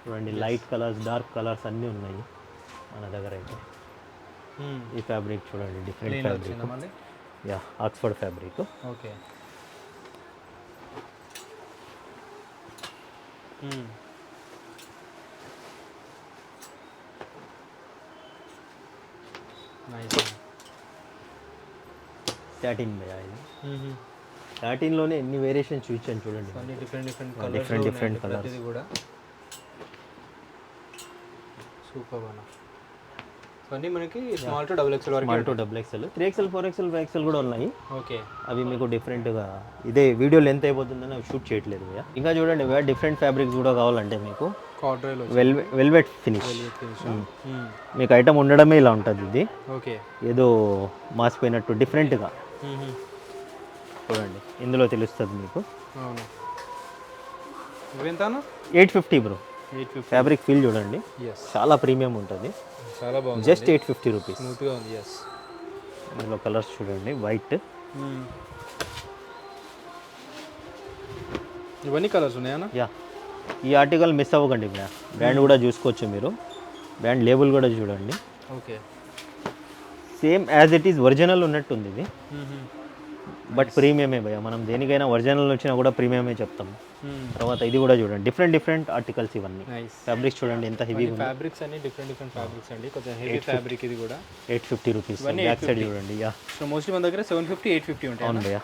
చూడండి లైట్ కలర్స్, డార్క్ కలర్స్ అన్నీ ఉన్నాయి మన దగ్గర అయితే. ఈ ఫ్యాబ్రిక్ చూడండి different fabric. Yeah Oxford fabric. Okay. Nice. Satin భయ ఇది. సాటిన్లోనే ఎన్ని వేరియేషన్ చూపించాను చూడండి. అన్ని డిఫరెంట్ డిఫరెంట్ కలర్స్ ఇది కూడా. సో సూపర్ అన్న. సో అన్నీ మనకి స్మాల్ టు డబుల్ ఎక్స్ఎల్ వరకు. Small to double XL, 3XL, 4XL, 5XL కూడా ఉన్నాయి. ఓకే. అవి మీకు డిఫరెంట్గా ఇదే వీడియో లెంత్ అయిపోతుందని అవి షూట్ చేయట్లేదు భయ్యా. ఇంకా చూడండి భయ్యా, డిఫరెంట్ ఫ్యాబ్రిక్స్ కూడా కావాలంటే మీకు కార్డ్రైల్ వెల్వెట్ ఫినిష్ మీకు ఐటమ్ ఉండడమే ఇలా ఉంటుంది. ఇది ఓకే. ఏదో మాసిపోయినట్టు డిఫరెంట్గా చూడండి, ఇందులో తెలుస్తుంది మీకు. అవును. ఇవెంతనా? 850 బ్రో. 850. ఫ్యాబ్రిక్ ఫీల్ చూడండి, ఎస్, చాలా ప్రీమియం ఉంటుంది. చాలా బాగుంది. Just 850 rupees. స్మూత్గా ఉంది. ఎస్. ఇందులో కలర్స్ చూడండి, వైట్. ఇవన్నీ కలర్స్ ఉన్నాయా? యా, ఈ ఆర్టికల్ మిస్ అవ్వకండి భయ్యా. బ్రాండ్ కూడా చూసుకోవచ్చు మీరు, బ్రాండ్ లేబుల్ కూడా చూడండి. Okay. Same as it is original ఉన్నట్టుంది ఇది, బట్ ప్రీమియమే భయ్యా. మనం దేనికైనా ఒరిజినల్ వచ్చినా కూడా ప్రీమియమే చెప్తాం. తర్వాత ఇది కూడా చూడండి, డిఫరెంట్ ఆర్టికల్స్ ఇవన్నీ. నైస్. ఫ్యాబ్రిక్స్ చూడండి ఎంత హెవీ. ఫ్యాబ్రిక్స్ అన్ని డిఫరెంట్ ఫ్యాబ్రిక్స్ అండి, కొంచెం హెవీ ఫ్యాబ్రిక్ ఇది కూడా. 850 రూపీస్. బ్యాక్ సైడ్ చూడండి. యా, సో మోస్ట్లీ మన దగ్గర 750, 850 ఉంటాయి. అవును భయ్యా,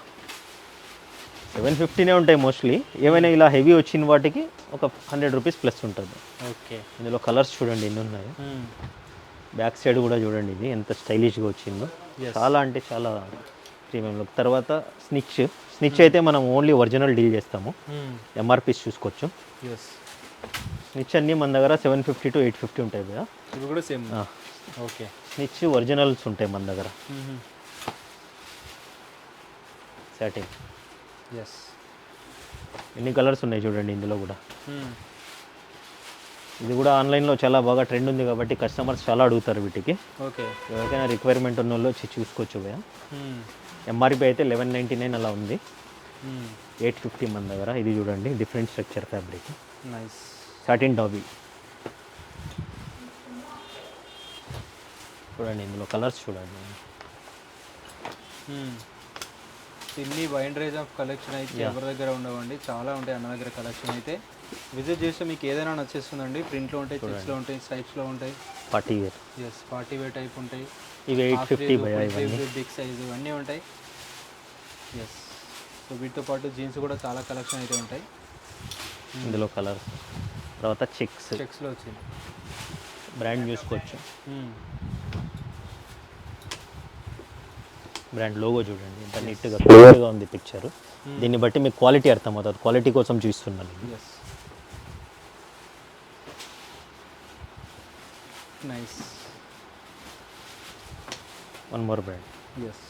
750నే ఉంటాయి మోస్ట్లీ. ఏమైనా ఇలా హెవీ వచ్చిన వాటికి ఒక 100 రూపీస్ ప్లస్ ఉంటుంది. ఓకే. ఇందులో కలర్స్ చూడండి ఎన్ని ఉన్నాయి. బ్యాక్ సైడ్ కూడా చూడండి, ఇది ఎంత స్టైలిష్గా వచ్చిందో. చాలా అంటే చాలా ప్రీమియం లుక్. తర్వాత స్నిచ్ అయితే మనం ఓన్లీ ఒరిజినల్ డీల్ చేస్తాము. ఎంఆర్పీస్ చూసుకోవచ్చు. ఎస్. స్నిచ్ అన్నీ మన దగ్గర 750 to 850 ఉంటాయి భయ్యా. ఇవి కూడా సేమ్. ఓకే. స్నిచ్ ఒరిజినల్స్ ఉంటాయి మన దగ్గర. సాటిన్. ఎస్. ఎన్ని కలర్స్ ఉన్నాయి చూడండి ఇందులో కూడా. ఇది కూడా ఆన్లైన్లో చాలా బాగా ట్రెండ్ ఉంది కాబట్టి కస్టమర్స్ చాలా అడుగుతారు వీటికి. ఓకే. ఎవరికైనా రిక్వైర్మెంట్ ఉన్న వాళ్ళు వచ్చి చూసుకోవచ్చు భయ్యా. ఎంఆర్పీ అయితే 1199 అలా ఉంది. 850 మన దగ్గర. ఇది చూడండి, different structure fabric. Nice. Satin dobby చూడండి, ఇందులో కలర్స్ చూడండి. ఇన్ని వైడ్ రేంజ్ ఆఫ్ కలెక్షన్ అయితే ఎవరి దగ్గర ఉండవండి, చాలా ఉంటాయి అన్న దగ్గర కలెక్షన్ అయితే. విజిట్ చేస్తే మీకు ఏదైనా నచ్చేస్తుందండి. ప్రింట్లో ఉంటాయి, చెక్స్లో ఉంటాయి, స్ట్రైప్స్లో ఉంటాయి. Party wear. Yes, party wear type ఉంటాయి. ఇవి 850 భయ్యా ఇవన్నీ. బిగ్ సైజ్ ఇవన్నీ ఉంటాయి. ఎస్. సో వీటితో పాటు జీన్స్ కూడా చాలా కలెక్షన్ అయితే ఉంటాయి. ఇందులో కలర్స్. తర్వాత చెక్స్లో వచ్చింది. బ్రాండ్ చూసుకోవచ్చు. బ్రాండ్ లోగో చూడండి ఎంత నీట్గా క్లియర్గా ఉంది పిక్చర్. దీన్ని బట్టి మీకు క్వాలిటీ అర్థమవుతుంది. క్వాలిటీ కోసం చూస్తున్నాను. Yes. Nice. One more brand. Yes.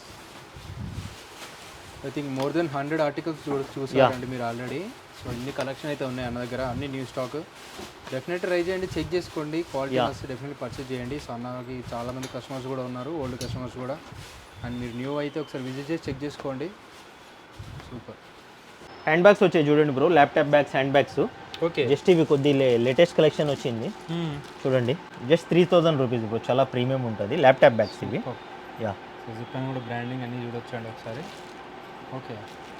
I think more than 100 articles చూసారండి మీరు ఆల్రెడీ. సో ఇన్ని కలెక్షన్ అయితే ఉన్నాయి అన్న దగ్గర, అన్ని న్యూ స్టాక్. డెఫినెట్ ట్రై చేయండి, చెక్ చేసుకోండి. క్వాలిటీ వస్తే డెఫినెట్లీ పర్చేజ్ చేయండి. సో అన్నకి చాలామంది కస్టమర్స్ కూడా ఉన్నారు, ఓల్డ్ కస్టమర్స్ కూడా. అండ్ మీరు న్యూ అయితే ఒకసారి విజిట్ చేసి చెక్ చేసుకోండి. సూపర్. హ్యాండ్ బ్యాగ్స్ వచ్చాయి చూడండి bro, laptop bags, hand bags. Okay. Just ఇవి కొద్ది లేటెస్ట్ కలెక్షన్ వచ్చింది చూడండి. జస్ట్ 3000 రూపీస్ బ్రో, చాలా ప్రీమియం ఉంటుంది. ల్యాప్టాప్ బ్యాగ్స్ ఇవి. యా, జిప్ అని కూడా బ్రాండింగ్ అన్నీ చూడొచ్చండి ఒకసారి. ఓకే.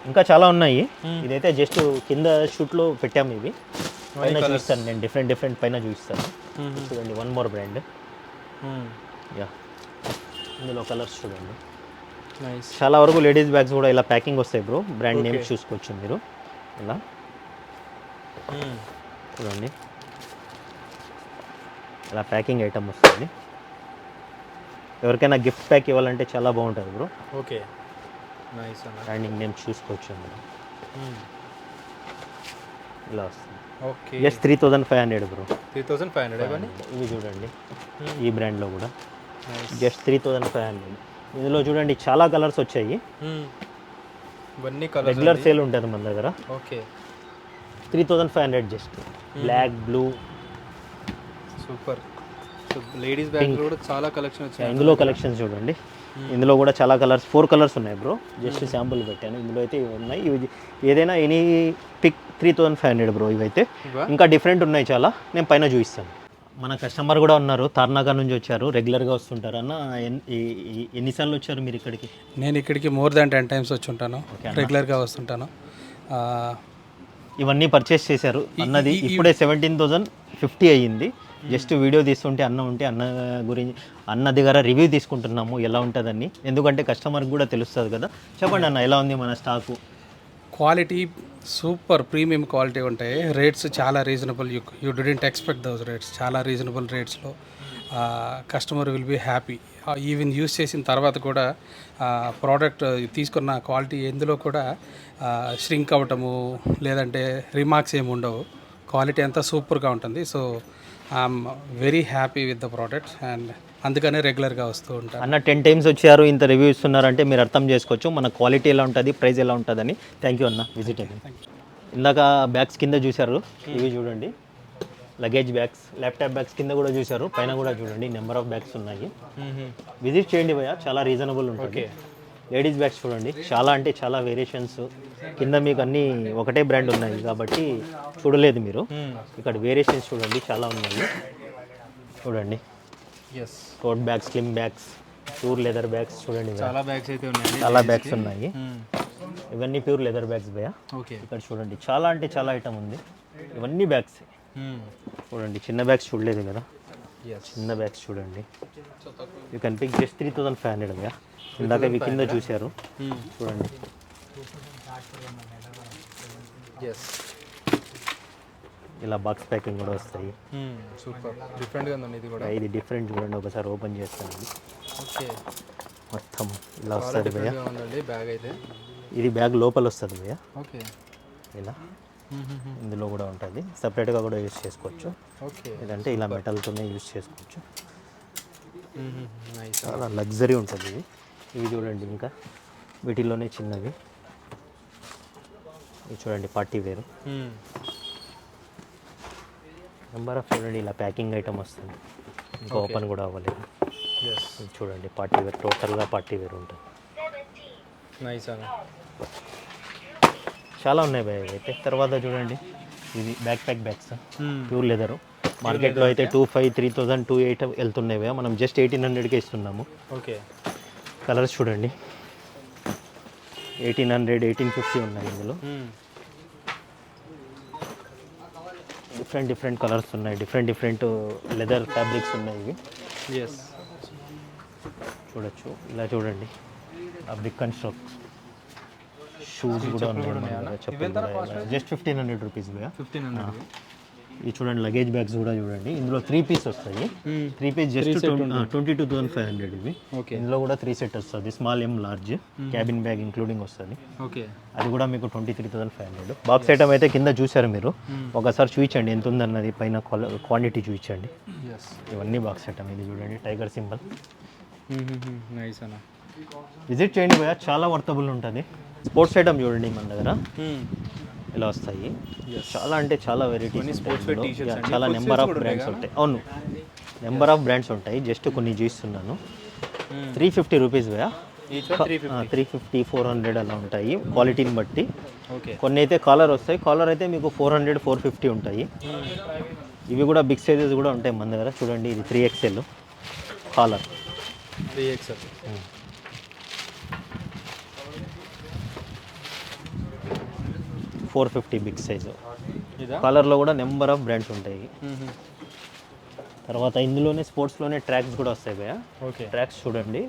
ఇంకా చాలా ఉన్నాయి. ఇదైతే జస్ట్ కింద షూట్లో పెట్టాము. ఇవి పైన చూపిస్తాను నేను, డిఫరెంట్ పైన చూపిస్తాను. చూడండి, వన్ మోర్ బ్రాండ్. యా, ఇందులో కలర్స్ చూడండి. నైస్. చాలా వరకు లేడీస్ బ్యాగ్స్ కూడా ఇలా ప్యాకింగ్ వస్తాయి బ్రో. బ్రాండ్ నేమ్ చూసుకోవచ్చు మీరు. ఇలా చూడండి, ఇలా ప్యాకింగ్ ఐటమ్ వస్తుంది. ఎవరికైనా గిఫ్ట్ ప్యాక్ ఇవ్వాలంటే చాలా బాగుంటుంది బ్రో. ఓకే. నైస్ అన్న. బ్రాండింగ్ నేమ్ చూసుకోవచ్చు మీరు. ఇలా వస్తుంది. ఓకే. Just 3500 bro. 3500 ఇవన్నీ. ఇవి చూడండి, ఈ బ్రాండ్లో కూడా జస్ట్ 3500. ఇందులో చూడండి చాలా కలర్స్ వచ్చాయి. ఇవన్నీ కలర్స్ రెగ్యులర్ సేల్ ఉంటుంది మన దగ్గర. Okay. 3500 just. Black, blue. Super. So ladies bags కూడా చాలా కలెక్షన్ వచ్చాయి. ఇందులో కలెక్షన్స్ చూడండి. ఇందులో కూడా చాలా కలర్స్, 4 కలర్స్ ఉన్నాయి బ్రో. జస్ట్ శాంపుల్ పెట్టాను. ఇందులో అయితే ఇవి ఉన్నాయి. ఇవి ఏదైనా ఎనీ పిక్ 3500 బ్రో. ఇవైతే ఇంకా డిఫరెంట్ ఉన్నాయి చాలా, నేను పైన చూపిస్తాను. మన కస్టమర్ కూడా ఉన్నారు, తార్నాక నుంచి వచ్చారు, రెగ్యులర్గా వస్తుంటారు. అన్న ఎన్నిసార్లు వచ్చారు మీరు ఇక్కడికి? నేను ఇక్కడికి మోర్ దాన్ 10 times వచ్చి ఉంటాను, రెగ్యులర్గా వస్తుంటాను. ఇవన్నీ పర్చేస్ చేశారు. అన్నది ఇప్పుడే 17,050 అయ్యింది. జస్ట్ వీడియో తీస్తుంటే అన్న ఉంటే అన్న గురించి, అన్న దగ్గర రివ్యూ తీసుకుంటున్నాము ఎలా ఉంటుందని. ఎందుకంటే కస్టమర్కి కూడా తెలుస్తుంది కదా. చెప్పండి అన్న, ఎలా ఉంది మన stock? Quality super premium quality ఉంటాయి. రేట్స్ చాలా reasonable. You didn't expect those rates. చాలా రీజనబుల్ రేట్స్లో customer will be happy. Even use చేసిన తర్వాత కూడా ప్రోడక్ట్ తీసుకున్న క్వాలిటీ ఎందులో కూడా ష్రింక్ అవ్వటము లేదంటే రిమార్క్స్ ఏమి ఉండవు. క్వాలిటీ అంతా సూపర్గా ఉంటుంది. So I'm very happy with the product and అందుకనే రెగ్యులర్గా వస్తూ ఉంటాను. అన్న 10 times వచ్చారు, ఇంత రివ్యూ ఇస్తున్నారంటే మీరు అర్థం చేసుకోవచ్చు మన క్వాలిటీ ఎలా ఉంటుంది, ప్రైస్ ఎలా ఉంటుందని. థ్యాంక్ యూ అన్న, విజిట్ అయ్యింది. ఇందాక బ్యాగ్స్ కింద చూశారు, ఇవి చూడండి లగేజ్ బ్యాగ్స్, ల్యాప్టాప్ బ్యాగ్స్ కింద కూడా చూశారు, పైన కూడా చూడండి నెంబర్ ఆఫ్ బ్యాగ్స్ ఉన్నాయి. విజిట్ చేయండి భయ్య, చాలా రీజనబుల్ ఉంటుంది. లేడీస్ బ్యాగ్స్ చూడండి, చాలా అంటే చాలా వేరియేషన్స్. కింద మీకు అన్నీ ఒకటే బ్రాండ్ ఉన్నాయి కాబట్టి చూడలేదు మీరు. ఇక్కడ వేరియేషన్స్ చూడండి చాలా ఉన్నాయి. చూడండి tote bags, slim bags, pure leather bags చూడండి, చాలా బ్యాగ్స్ అయితే ఉన్నాయి. చాలా బ్యాగ్స్ ఉన్నాయి. ఇవన్నీ ప్యూర్ లెదర్ బ్యాగ్స్ భయ్య. ఓకే, ఇక్కడ చూడండి చాలా అంటే చాలా ఐటమ్ ఉంది. ఇవన్నీ బ్యాగ్స్ చూడండి, చిన్న బ్యాగ్స్ చూడలేదు కదా, చిన్న బ్యాగ్స్ చూడండి. యూ కెన్ పిక్ జస్ట్ 3500 భయ్య. ఇందాక ఇవి కింద చూశారు చూడండి. ఇలా బాక్స్ ప్యాకింగ్ కూడా వస్తాయి. సూపర్ డిఫరెంట్గా ఉందండి ఇది కూడా. ఇది డిఫరెంట్ చూడండి, ఒకసారి ఓపెన్ చేస్తాను. ఓకే, మొత్తం ఇలా వస్తుంది భయ్య. ఉందండి బ్యాగ్ అయితే. ఇది బ్యాగ్ లోపల వస్తుంది భయ్య. ఓకే, ఇలా ఇందులో కూడా ఉంటుంది, సపరేట్గా కూడా యూజ్ చేసుకోవచ్చు. ఓకే, లేదంటే ఇలా మెటల్తోనే యూజ్ చేసుకోవచ్చు. చాలా లగ్జరీ ఉంటుంది ఇది. ఇవి చూడండి, ఇంకా వీటిల్లోనే చిన్నవి ఇవి చూడండి, పార్టీ వేరు. నెంబర్ ఆఫ్ చూడండి, ఇలా ప్యాకింగ్ ఐటమ్ వస్తుంది, ఇంకా ఓపెన్ కూడా అవ్వలేదు. ఇది చూడండి పార్టీ వేర్, టోటల్గా పార్టీ వేర్ ఉంటుంది. నైస్ అన్న, చాలా ఉన్నాయి భయ అయితే. తర్వాత చూడండి, ఇది back pack bags, pure leather. మార్కెట్లో అయితే 2500, 3000, 2800 వెళ్తున్నాయి భయ, మనం జస్ట్ 1800కే ఇస్తున్నాము. ఓకే, కలర్స్ చూడండి 1800, 1850 ఉన్నాయి ఇందులో. డిఫరెంట్ డిఫరెంట్ కలర్స్ ఉన్నాయి, డిఫరెంట్ లెదర్ ఫ్యాబ్రిక్స్ ఉన్నాయి. ఇవి చూడొచ్చు, ఇలా చూడండి బిగ్ కన్స్ట్రక్ట్ షూస్ కూడా ఉన్నాయి. చెప్పండి జస్ట్ 1500 రూపీస్ భయ్యా. 1500. ఇది చూడండి లగేజ్ బ్యాగ్స్ కూడా చూడండి, ఇందులో 3 పీస్ వస్తాయి. 3 పీస్ జస్ట్ 22,500 ఇవి. ఓకే, ఇందులో కూడా 3 సెట్ వస్తుంది, స్మాల్ ఎం లార్జ్ క్యాబిన్ బ్యాగ్ ఇంక్లూడింగ్ వస్తుంది. ఓకే, అది కూడా మీకు 23,500. బాక్స్ ఐటమ్ అయితే కింద చూసారు మీరు, ఒకసారి చూపించండి ఎంత ఉందన్నది, పైన క్వాంటిటీ చూపించండి. ఇవన్నీ బాక్స్ ఐటమ్. ఇది చూడండి టైగర్ సింబల్. నైస్ అన్న, విజిట్ చేయండి భయ్యా, చాలా వర్తబుల్ ఉంటుంది. స్పోర్ట్స్ ఐటమ్ చూడండి మన దగ్గర ఇలా వస్తాయి. చాలా అంటే చాలా వెరైటీస్, చాలా నెంబర్ ఆఫ్ బ్రాండ్స్ ఉంటాయి. అవును, నెంబర్ ఆఫ్ బ్రాండ్స్ ఉంటాయి. జస్ట్ కొన్ని చూస్తున్నాను. 350 రూపీస్ భయ్యా. 350, 400 అలా ఉంటాయి క్వాలిటీని బట్టి. కొన్ని అయితే కాలర్ వస్తాయి, కాలర్ అయితే మీకు 400, 450 ఉంటాయి. ఇవి కూడా బిగ్ సైజెస్ కూడా ఉంటాయి మన దగ్గర. చూడండి ఇది 3XL caller. 3XL 450 big size. కలర్లో కూడా నెంబర్ ఆఫ్ బ్రాండ్స్ ఉంటాయి. తర్వాత ఇందులోనే స్పోర్ట్స్లోనే ట్రాక్స్ కూడా వస్తాయి భయ్యా. ఓకే, ట్రాక్స్ చూడండి,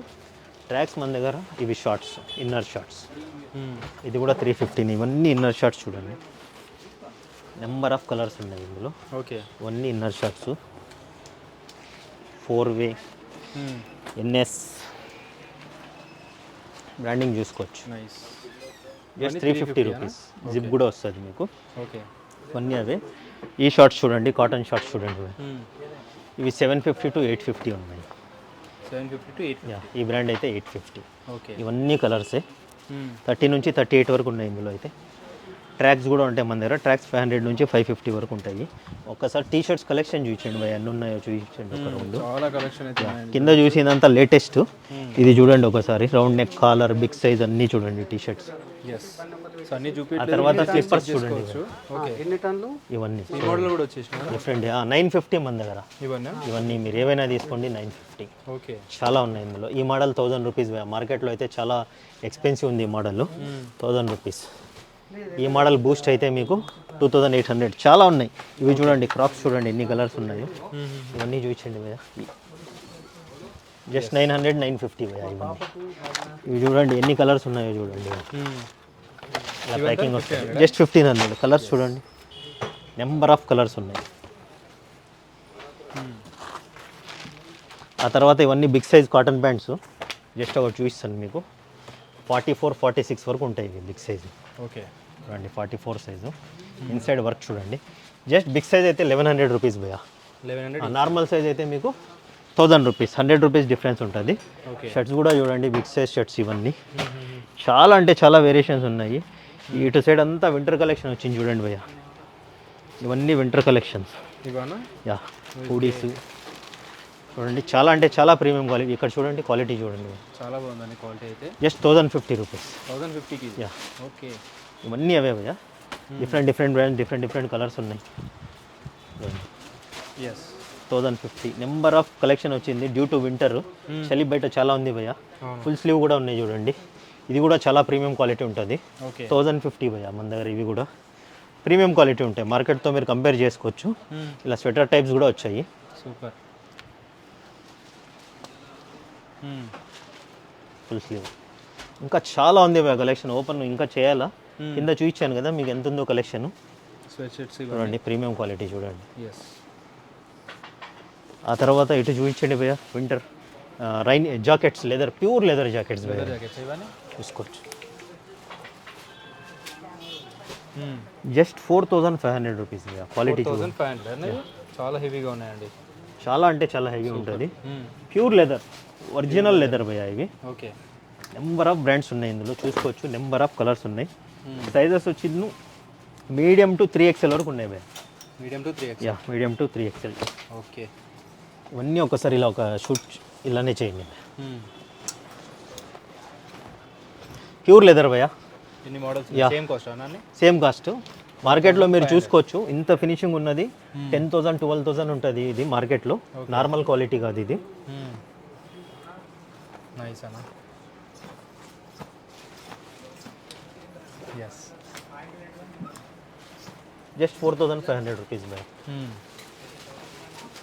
ట్రాక్స్ మన దగ్గర ఇవి షార్ట్స్, ఇన్నర్ షార్ట్స్. ఇది కూడా 350. ఇవన్నీ ఇన్నర్ షార్ట్స్ చూడండి, నెంబర్ ఆఫ్ కలర్స్ ఉన్నాయి ఇందులో. ఓకే, ఇవన్నీ inner shorts. 4-way NS branding చూసుకోవచ్చు. Nice, just 350 rupees. జిప్ కూడా వస్తుంది మీకు. ఓకే, ఇవన్నీ అవే. ఈ షార్ట్స్ చూడండి, కాటన్ షార్ట్స్ చూడండి, ఇవి 750 to 850 ఉన్నాయి. 750 to 850. ఈ బ్రాండ్ అయితే 850. ఓకే, ఇవన్నీ కలర్సే. 30 నుంచి 38 వరకు ఉన్నాయి ఇందులో అయితే. ట్రాక్స్ కూడా ఉంటాయి మన దగ్గర. ట్రాక్స్ 500 నుంచి 550 వరకు ఉంటాయి. ఒక్కసారి టీ షర్ట్స్ కలెక్షన్ చూపించండి భయ్య, ఎన్ని ఉన్నాయో చూపించండి ఒక రౌండ్. చాలా కలెక్షన్ అయితే కింద చూసినంత లేటెస్ట్. ఇది చూడండి ఒకసారి, round neck, collar, big size అన్నీ చూడండి టీ షర్ట్స్. అన్ని ఆ తర్వాత స్లిప్పర్స్ చూడండి. ఓకే, ఎన్ని టన్నులు ఇవన్నీ ఈ మోడల్ కూడా వచ్చేసినాయి డిఫరెంట్. 950 మన దగ్గర. ఇవన్నీ ఇవన్నీ మీరు ఏవైనా తీసుకోండి 950. ఓకే, చాలా ఉన్నాయి ఇందులో. ఈ మోడల్ 1000 రూపీస్. మార్కెట్లో అయితే చాలా ఎక్స్పెన్సివ్ ఉంది ఈ మోడల్, 1000 రూపీస్. ఈ మోడల్ బూస్ట్ అయితే మీకు 2800. చాలా ఉన్నాయి. ఇవి చూడండి, క్రాక్స్ చూడండి ఎన్ని కలర్స్ ఉన్నాయో. ఇవన్నీ చూపించండి భయ్యా, జస్ట్ 900, 950 భయ్యా. ఇవన్నీ ఇవి చూడండి ఎన్ని కలర్స్ ఉన్నాయో చూడండి. ఇలా ప్యాకింగ్ వస్తుంది. జస్ట్ 1500. కలర్స్ చూడండి, నెంబర్ ఆఫ్ కలర్స్ ఉన్నాయి. ఆ తర్వాత ఇవన్నీ big size cotton pants. Just ఒకటి చూపిస్తాను మీకు. 44, 46 వరకు ఉంటాయి ఇవి బిగ్ సైజ్. ఓకే చూడండి 44 సైజు. ఇన్సైడ్ వర్క్ చూడండి. జస్ట్ బిగ్ సైజ్ అయితే 1100 రూపీస్ భయ్యా. 1100. నార్మల్ సైజ్ అయితే మీకు 1000 రూపీస్, 100 రూపీస్ డిఫరెన్స్ ఉంటుంది. ఓకే షర్ట్స్ కూడా చూడండి, బిగ్ సైజ్ షర్ట్స్ ఇవన్నీ చాలా అంటే చాలా వేరియేషన్స్ ఉన్నాయి. ఇటు సైడ్ అంతా వింటర్ కలెక్షన్ వచ్చింది చూడండి భయ్యా. ఇవన్నీ వింటర్ కలెక్షన్స్. ఇవానా యా హూడీస్ చూడండి, చాలా అంటే చాలా ప్రీమియం క్వాలిటీ. ఇక్కడ చూడండి క్వాలిటీ చూడండి, చాలా బాగుందండి క్వాలిటీ అయితే. Just 1050 rupees. 1050కి. యా ఓకే ఇవన్నీ అవే భయ్యా. డిఫరెంట్ బ్రాండ్స్, డిఫరెంట్ కలర్స్ ఉన్నాయి. ఎస్ 1050. నెంబర్ ఆఫ్ కలెక్షన్ వచ్చింది డ్యూ టు వింటర్. చలి బయట చాలా ఉంది భయ్యా. ఫుల్ స్లీవ్ కూడా ఉన్నాయి చూడండి. ఇది కూడా చాలా ప్రీమియం క్వాలిటీ ఉంటుంది. ఓకే 1050 భయ్యా మన దగ్గర. ఇవి కూడా ప్రీమియం క్వాలిటీ ఉంటాయి, మార్కెట్తో మీరు కంపేర్ చేసుకోవచ్చు. ఇలా స్వెటర్ టైప్స్ కూడా వచ్చాయి. సూపర్. ఫుల్ స్లీవ్ ఇంకా చాలా ఉంది భయ్యా కలెక్షన్. ఓపెన్ ఇంకా చేయాలా, కింద చూపించాను కదా మీకు ఎంత ఉందో కలెక్షన్. స్వెట్ షర్ట్స్ చూడండి ప్రీమియం క్వాలిటీ చూడండి. ఎస్. ఆ తర్వాత ఇటు చూపించండి భయ్యా winter rain jackets, leather, pure leather jackets భయ్యా. జాకెట్స్ ఇవన్నీ చూసుకోవచ్చు. జస్ట్ 4500 రూపీస్ భయ్యా. క్వాలిటీ 4500 అనేది చాలా హెవీగా ఉన్నాయండి. చాలా అంటే చాలా హెవీ ఉంటుంది. ప్యూర్ లెదర్, ఒరిజినల్ లెదర్ భయ్యా ఇవి. ఓకే నెంబర్ ఆఫ్ బ్రాండ్స్ ఉన్నాయి ఇందులో చూసుకోవచ్చు. నెంబర్ ఆఫ్ కలర్స్ ఉన్నాయి. సైజెస్ వచ్చి మీడియం టు 3XL వరకు ఉన్నాయి భయ్యా. Medium to 3X. Yeah medium to 3XL. Okay ఇవన్నీ ఒకసారి ఇలా ఒక షూట్ ఇలానే చేయండి. ప్యూర్ లెదర్ భయ్యా. ఎన్ని మోడల్స్? సేమ్ కాస్ట్ అన్నీ? Same cost. మార్కెట్లో మీరు చూసుకోవచ్చు ఇంత ఫినిషింగ్ ఉన్నది 10,000, 12,000 ఉంటుంది ఇది మార్కెట్లో. నార్మల్ క్వాలిటీ కాదు ఇది. నైస్ అన్న. ఎస్. జస్ట్ 4500 రూపీస్ భయ్యా.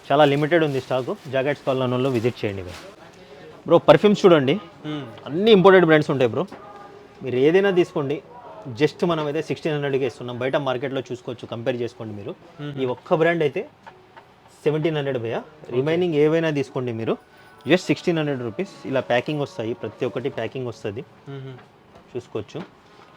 చాలా లిమిటెడ్ ఉంది స్టాక్. జాకెట్స్ కావాలన్న విజిట్ చేయండి భయ్యా. బ్రో పర్ఫ్యూమ్స్ చూడండి, అన్ని ఇంపోర్టెడ్ బ్రాండ్స్ ఉంటాయి బ్రో. మీరు ఏదైనా తీసుకోండి. జస్ట్ మనం అయితే 1600కి ఇస్తున్నాం. బయట మార్కెట్లో చూసుకోవచ్చు, కంపేర్ చేసుకోండి మీరు. ఈ ఒక్క బ్రాండ్ అయితే 1700 భయ్యా. రిమైనింగ్ ఏవైనా తీసుకోండి మీరు. Just 1600 rupees. ఇలా ప్యాకింగ్ వస్తాయి, ప్రతి ఒక్కటి ప్యాకింగ్ వస్తుంది చూసుకోవచ్చు.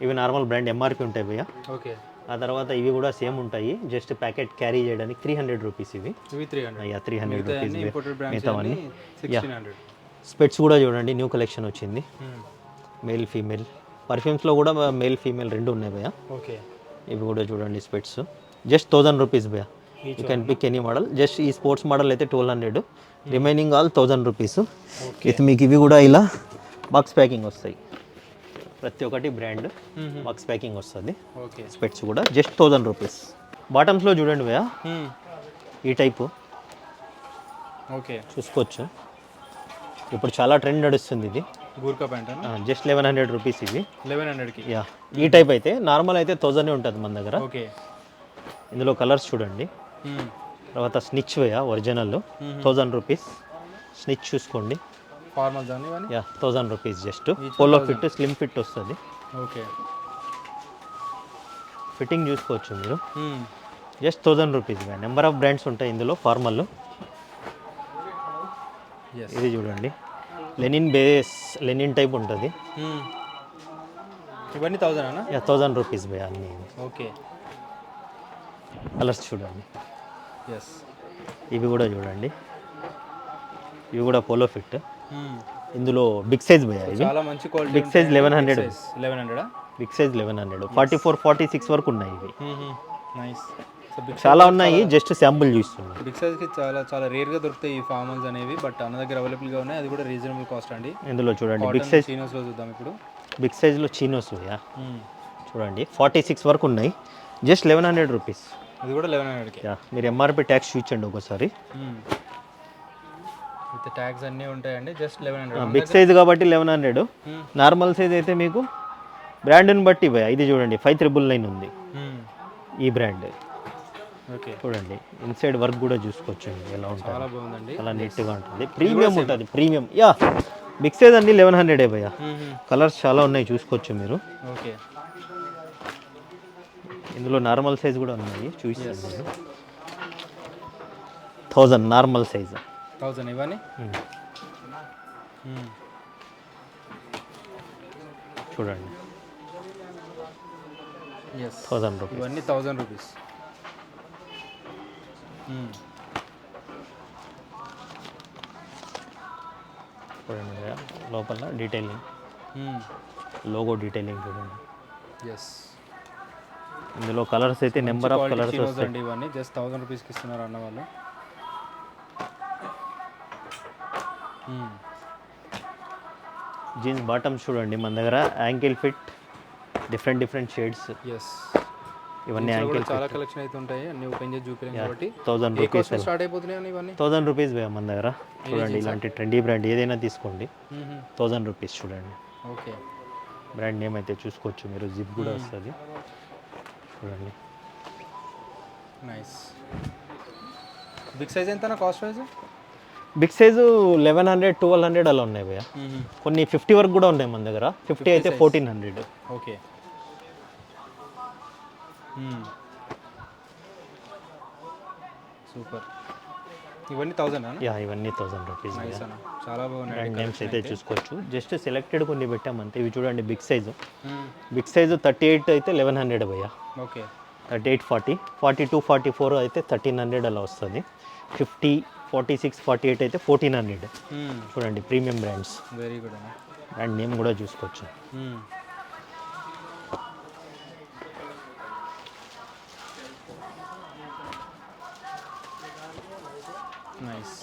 ఇవి నార్మల్ బ్రాండ్ MRP ఉంటాయి భయ్యా. ఓకే. ఆ తర్వాత ఇవి కూడా సేమ్ ఉంటాయి, జస్ట్ ప్యాకెట్ క్యారీ చేయడానికి 300 రూపీస్ ఇవి. ఇవి 300. Yeah 300 rupees. ఇంపోర్టెడ్ బ్రాండ్స్ మిగతావన్నీ 1600. స్పెట్స్ కూడా చూడండి, న్యూ కలెక్షన్ వచ్చింది. Male female. పర్ఫ్యూమ్స్లో కూడా మేల్ ఫీమేల్ రెండు ఉన్నాయి భయ్యా. ఓకే. ఇవి కూడా చూడండి స్పెట్స్. జస్ట్ 1000 రూపీస్ భయ్యా. You can pick any model. Just ఈ స్పోర్ట్స్ మోడల్ అయితే 1200. Remaining all 1000 rupees. విత్ మీకు ఇవి కూడా ఇలా బాక్స్ ప్యాకింగ్ వస్తాయి. ప్రతి ఒక్కటి బ్రాండ్ బాక్స్ ప్యాకింగ్ వస్తుంది. ఓకే. స్పెట్స్ కూడా జస్ట్ 1000 రూపీస్. బాటమ్స్లో చూడండి భయ్యా ఈ టైపు. ఓకే. చూసుకోవచ్చు. ఇప్పుడు చాలా ట్రెండ్ నడుస్తుంది ఇది. గూర్ఖా ప్యాంట్ జస్ట్ 1100 రూపీస్ ఇవి. 1100కి. యా ఈ టైప్ అయితే నార్మల్ అయితే 1000 ఉంటుంది మన దగ్గర. ఓకే. ఇందులో కలర్స్ చూడండి. తర్వాత స్నిచ్ భయ్యా ఒరిజినల్ 1000 రూపీస్. స్నిచ్ చూసుకోండి. ఫార్మల్స్ అన్నీ ఇవన్నీ? Yeah 1000 rupees. Just polo fit, slim fit వస్తుంది. ఓకే. ఫిట్టింగ్ చూసుకోవచ్చు మీరు. Just 1000 rupees. Number of brands ఉంటాయి ఇందులో. ఫార్మల్ ఇది చూడండి, లెనిన్ బేస్, లెనిన్ టైప్ ఉంటుంది. ఇవన్నీ 1000 అన్న? యా 1000 రూపీస్ భయ్యా అన్నీ. ఓకే. కలర్స్ చూడండి. ఎస్. ఇవి కూడా చూడండి, ఇవి కూడా పోలో ఫిట్. ఇందులో బిగ్ సైజ్ భయ్యా ఇవి. చాలా మంచి quality. Big size 1100. 1100. Big size 1100. 44, 46 వరకు ఉన్నాయి ఇవి. నైస్. చాలా ఉన్నాయి, జస్ట్ శాంపుల్ చూస్తున్నాను. బిగ్ సైజ్కి చాలా చాలా రేర్గా దొరుకుతాయి ఈ ఫార్మల్స్ అనేవి, బట్ అన్న దగ్గర అవైలబుల్గా ఉన్నాయి. అది కూడా రీజనబుల్ కాస్ట్ అండి. ఇందులో చూడండి బిగ్ సైజ్ చీనోస్లో చూద్దాం ఇప్పుడు. బిగ్ సైజ్లో చీనోస్ భయ్యా చూడండి 46 వరకు ఉన్నాయి. Just 1100 rupees. అది కూడా 1100కి. యా మీరు MRP ట్యాక్స్ చూపించండి ఒకసారి. విత్ ట్యాగ్స్ అన్నీ ఉంటాయండి. జస్ట్ 1100. బిగ్ సైజ్ కాబట్టి 1100. నార్మల్ సైజ్ అయితే మీకు బ్రాండ్ని బట్టి భయ్యా. ఇది చూడండి 5399 ఉంది ఈ బ్రాండ్. ఓకే. చూడండి ఇన్సైడ్ వర్క్ కూడా చూసుకోవచ్చు ఎలా ఉంటుంది. చాలా బాగుందండి, చాలా నీట్గా ఉంటుంది. ప్రీమియం ఉంటుంది, ప్రీమియం. యా బిగ్ సైజ్ అన్ని 1100 భయ్యా. కలర్స్ చాలా ఉన్నాయి చూసుకోవచ్చు మీరు. ఓకే. ఇందులో నార్మల్ సైజ్ కూడా ఉన్నాయి, చూపిస్తాను నేను. 1000 నార్మల్ సైజ్. 1000 ఇవన్నీ. చూడండి ఎస్ 1000 రూపీస్. ఇవన్నీ 1000 రూపీస్. చూడండి భయ్యా, లోపల డీటెయిలింగ్, లోగో డీటెయిలింగ్ చూడండి. ఎస్ ఇందులో కలర్స్ అయితే నెంబర్ ఆఫ్ కలర్స్ వస్తాయి. అండి ఇవన్నీ జస్ట్ 1000 రూపీస్కి ఇస్తున్నారు అన్న వాళ్ళు. జీన్స్ బాటమ్స్ చూడండి మన దగ్గర ankle fit, different shades. Yes ఇవన్నీ యాంకిల్ చాలా కలెక్షన్ అయితే ఉంటాయి, అన్ని ఓపెన్ చేసి చూపించాం కాబట్టి 1000 రూపీస్. స్టార్ట్ అయిపోతున్నాయి అన్న ఇవన్నీ. 1000 రూపీస్ భయ్యా మన దగ్గర. చూడండి ఇలాంటి ట్రెండీ బ్రాండ్ ఏదైనా తీసుకోండి 1000 రూపీస్. చూడండి ఓకే, బ్రాండ్ నేమ్ అయితే చూసుకోవచ్చు మీరు, జిప్ కూడా వస్తుంది చూడండి. నైస్. బిగ్ సైజ్ ఎంత కాస్ట్ వైజ్? బిగ్ సైజు 1100, 1200 అలా ఉన్నాయి భయ్యా. కొన్ని 50 వరకు కూడా ఉన్నాయి మన దగ్గర. 50 అయితే 1400. ఓకే. సూపర్. ఇవన్నీ 1000 యా, ఇవన్నీ 1000 రూపీస్. నైస్ అన్న, చాలా బాగున్నాయి. బ్రాండ్ నేమ్స్ అయితే చూసుకోవచ్చు. జస్ట్ సెలెక్టెడ్ కొన్ని పెట్టామంతే. ఇవి చూడండి బిగ్ సైజు. బిగ్ సైజు 38 అయితే 1100 భయ్యా. ఓకే. 38, 40, 42, 44 అయితే 1300 అలా వస్తుంది. 50, 46, 48 అయితే 1400. చూడండి ప్రీమియం బ్రాండ్స్. వెరీ గుడ్ అన్న. బ్రాండ్ నేమ్ కూడా చూసుకోవచ్చు. నైస్.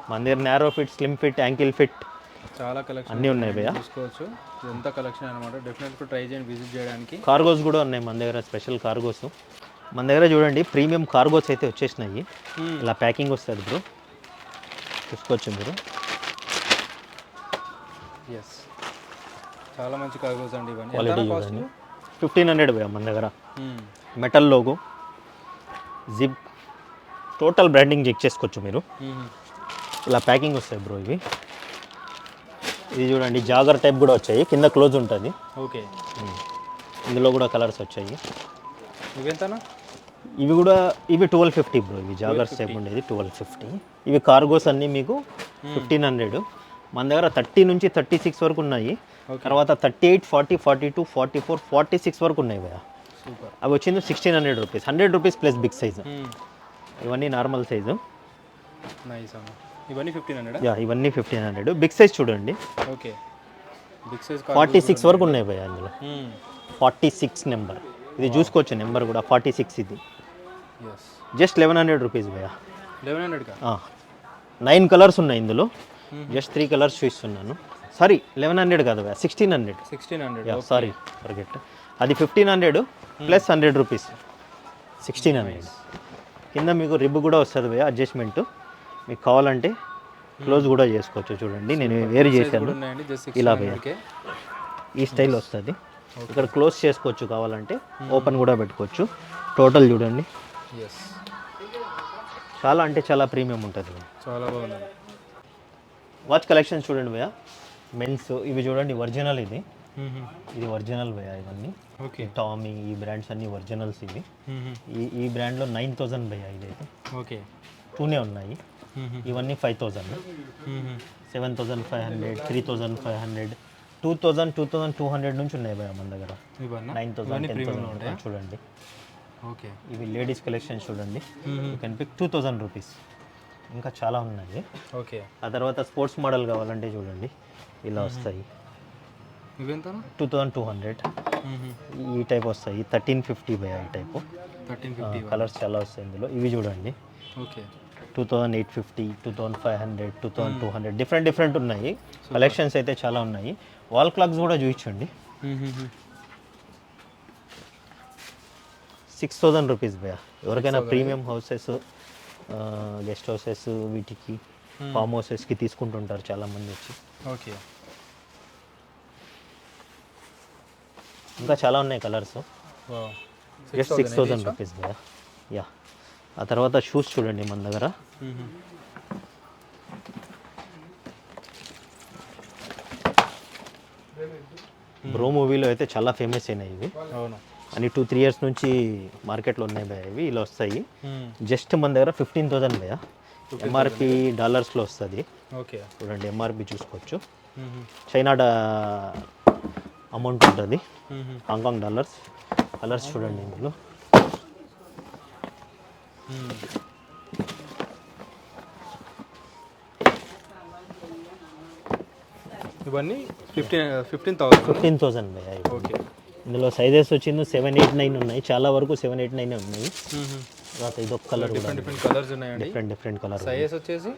మన దగ్గర narrow fit, slim fit, ankle fit చాలా కలెక్షన్ అన్నీ ఉన్నాయి భయ్యా. చూసుకోవచ్చు. ఇదంతా కలెక్షన్ అనమాట. డెఫినెట్గా ట్రై చేయండి విజిట్ చేయడానికి. కార్గోస్ కూడా ఉన్నాయి మన దగ్గర, స్పెషల్ కార్గోస్. మన దగ్గర చూడండి ప్రీమియం కార్గోస్ అయితే వచ్చేసినాయి. ఇలా ప్యాకింగ్ వస్తుంది బ్రో, చూసుకోవచ్చు మీరు. ఎస్, చాలా మంచి కార్గోస్ అండి ఇవన్నీ. క్వాలిటీ చూడండి. 1500 భయ్యా మన దగ్గర. Metal logo, zip, total branding check చేసుకోవచ్చు మీరు. ఇలా ప్యాకింగ్ వస్తాయి బ్రో ఇవి. ఇది చూడండి జాగర్ టైప్ కూడా వచ్చాయి, కింద క్లోజ్ ఉంటుంది. ఓకే. ఇందులో కూడా కలర్స్ వచ్చాయి. ఇవెంతనా? ఇవి కూడా 1250 బ్రో. ఇవి జాగర్స్ టైప్ ఉండేది 1250. ఇవి కార్గోస్ అన్నీ మీకు 1500. మన దగ్గర 30 నుంచి 36 వరకు ఉన్నాయి. తర్వాత 38, 40, 42, 44, 46 వరకు ఉన్నాయి భయ్యా. సూపర్. అవి వచ్చింది 1600 rupees. 100 rupees plus big size. ఇవన్నీ నార్మల్ సైజు. నైస్ అన్న. ఇవన్నీ 1500. యా, ఇవన్నీ 1500. బిగ్ సైజ్ చూడండి. ఓకే. బిగ్ సైజ్ 46 వరకు ఉన్నాయి భయ్యా అందులో. 46 నెంబర్. ఇది చూసుకోవచ్చు నెంబర్ కూడా 46 ఇది. ఎస్. జస్ట్ 1100 రూపీస్ భయ్యా. 1100కా? 9 కలర్స్ ఉన్నాయి ఇందులో. జస్ట్ 3 కలర్స్ చూపిస్తున్నాను. సారీ 1100 కాదు భయ్యా, 1600. 1600. Yeah, sorry forget. అది 1500 ప్లస్ 100 రూపీస్ 1600. కింద మీకు రిబ్ కూడా వస్తుంది భయ్యా, అడ్జస్ట్మెంట్. మీకు కావాలంటే క్లోజ్ కూడా చేసుకోవచ్చు. చూడండి నేను వేరు చేశాను ఇలా భయ్యా. ఈ స్టైల్ వస్తుంది. ఇక్కడ క్లోజ్ చేసుకోవచ్చు, కావాలంటే ఓపెన్ కూడా పెట్టుకోవచ్చు. టోటల్ చూడండి. ఎస్, చాలా అంటే చాలా ప్రీమియం ఉంటుంది. చాలా బాగుంది. వాచ్ కలెక్షన్ చూడండి భయ్యా. మెన్స్ ఇవి చూడండి, ఒరిజినల్ ఇది. ఇది ఒరిజినల్ భయ్యా ఇవన్నీ. ఓకే. టామీ, ఈ బ్రాండ్స్ అన్ని ఒరిజినల్స్ ఇవి. ఈ బ్రాండ్లో 9000 భయ్యా ఇదైతే. ఓకే. 2 ఉన్నాయి. ఇవన్నీ 5000, 7500, 3500, 2000, 2200 నుంచి ఉన్నాయి భయ్యా మన దగ్గర. 9000, 10,000 చూడండి. ఓకే. ఇవి లేడీస్ కలెక్షన్ చూడండి. You can pick 2000 rupees. ఇంకా చాలా ఉన్నాయి. ఓకే. ఆ తర్వాత స్పోర్ట్స్ మోడల్ కావాలంటే చూడండి ఇలా వస్తాయి. ఇవెంతనా? 2200. ఈ టైప్ వస్తాయి 1350 భయ్యా ఈ టైపు. 1350. కలర్స్ చాలా వస్తాయి ఇందులో. ఇవి చూడండి. ఓకే. 2850, 2500, 2200 డిఫరెంట్ ఉన్నాయి. కలెక్షన్స్ అయితే చాలా ఉన్నాయి. వాల్ క్లాక్స్ కూడా చూపించండి. 6000 రూపీస్ భయ్యా. ఎవరికైనా ప్రీమియం హౌసెస్, గెస్ట్ హౌసెస్, వీటికి ఫామ్ హౌసెస్కి తీసుకుంటుంటారు చాలామంది వచ్చి. ఓకే. ఇంకా చాలా ఉన్నాయి కలర్స్. వావ్. జస్ట్ 6000 రూపీస్ భయ్యా. యా. ఆ తర్వాత షూస్ చూడండి మన దగ్గర. బ్రో మూవీలో అయితే చాలా ఫేమస్ అయినాయి ఇవి. అవును. అని 2-3 ఇయర్స్ నుంచి మార్కెట్లో ఉన్నాయి భయ ఇవి ఇలా వస్తాయి. జస్ట్ మన దగ్గర 15,000 భయ. ఎంఆర్పి డాలర్స్లో వస్తుంది. ఓకే చూడండి ఎంఆర్పి చూసుకోవచ్చు. చైనా అమౌంట్ ఉంటుంది, హాంకాంగ్ డాలర్స్. కలర్స్ చూడండి ఇందులో. ఇవన్నీ 15,000 భయ. ఓకే. ఇందులో సైజెస్ వచ్చింది 7, 8, 9 ఉన్నాయి. చాలా వరకు 7, 8, 9 ఉన్నాయి. తర్వాత ఇదొక కలర్ కూడా డిఫరెంట్ కలర్స్ ఉన్నాయండి. Different colour. సైజెస్ వచ్చేసి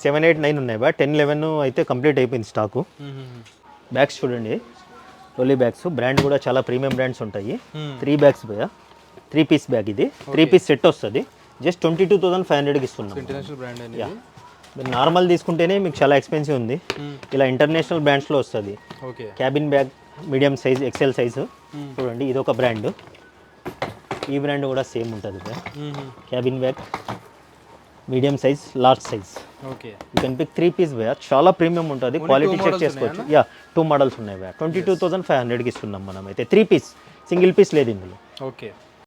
7, 8, 9 ఉన్నాయి బా. 10, 11 అయితే కంప్లీట్ అయిపోయింది స్టాకు. బ్యాగ్స్ చూడండి, ట్రోలీ బ్యాగ్స్. బ్రాండ్ కూడా చాలా ప్రీమియం బ్రాండ్స్ ఉంటాయి. 3 బ్యాగ్స్ భయ. 3 పీస్ బ్యాగ్ ఇది. 3 పీస్ సెట్ వస్తుంది. జస్ట్ 22,500కి ఇస్తున్నాం. ఇంటర్నేషనల్ బ్రాండ్ అండి. మీరు నార్మల్ తీసుకుంటేనే మీకు చాలా ఎక్స్పెన్సివ్ ఉంది. ఇలా ఇంటర్నేషనల్ బ్రాండ్స్లో వస్తుంది. Okay. Cabin bag medium size, XL size. చూడండి ఇది ఒక బ్రాండ్. ఈ బ్రాండ్ కూడా సేమ్ ఉంటుంది. Cabin bag medium size, large size. Okay. You can pick 3 piece భయ. చాలా ప్రీమియం ఉంటుంది. క్వాలిటీ చెక్ చేసుకోవచ్చు. 2 మోడల్స్ ఉన్నాయి భయ. 22,500కి ఇస్తున్నాం మనం అయితే. 3 పీస్, సింగిల్ పీస్ లేదు ఇందులో. ఓకే.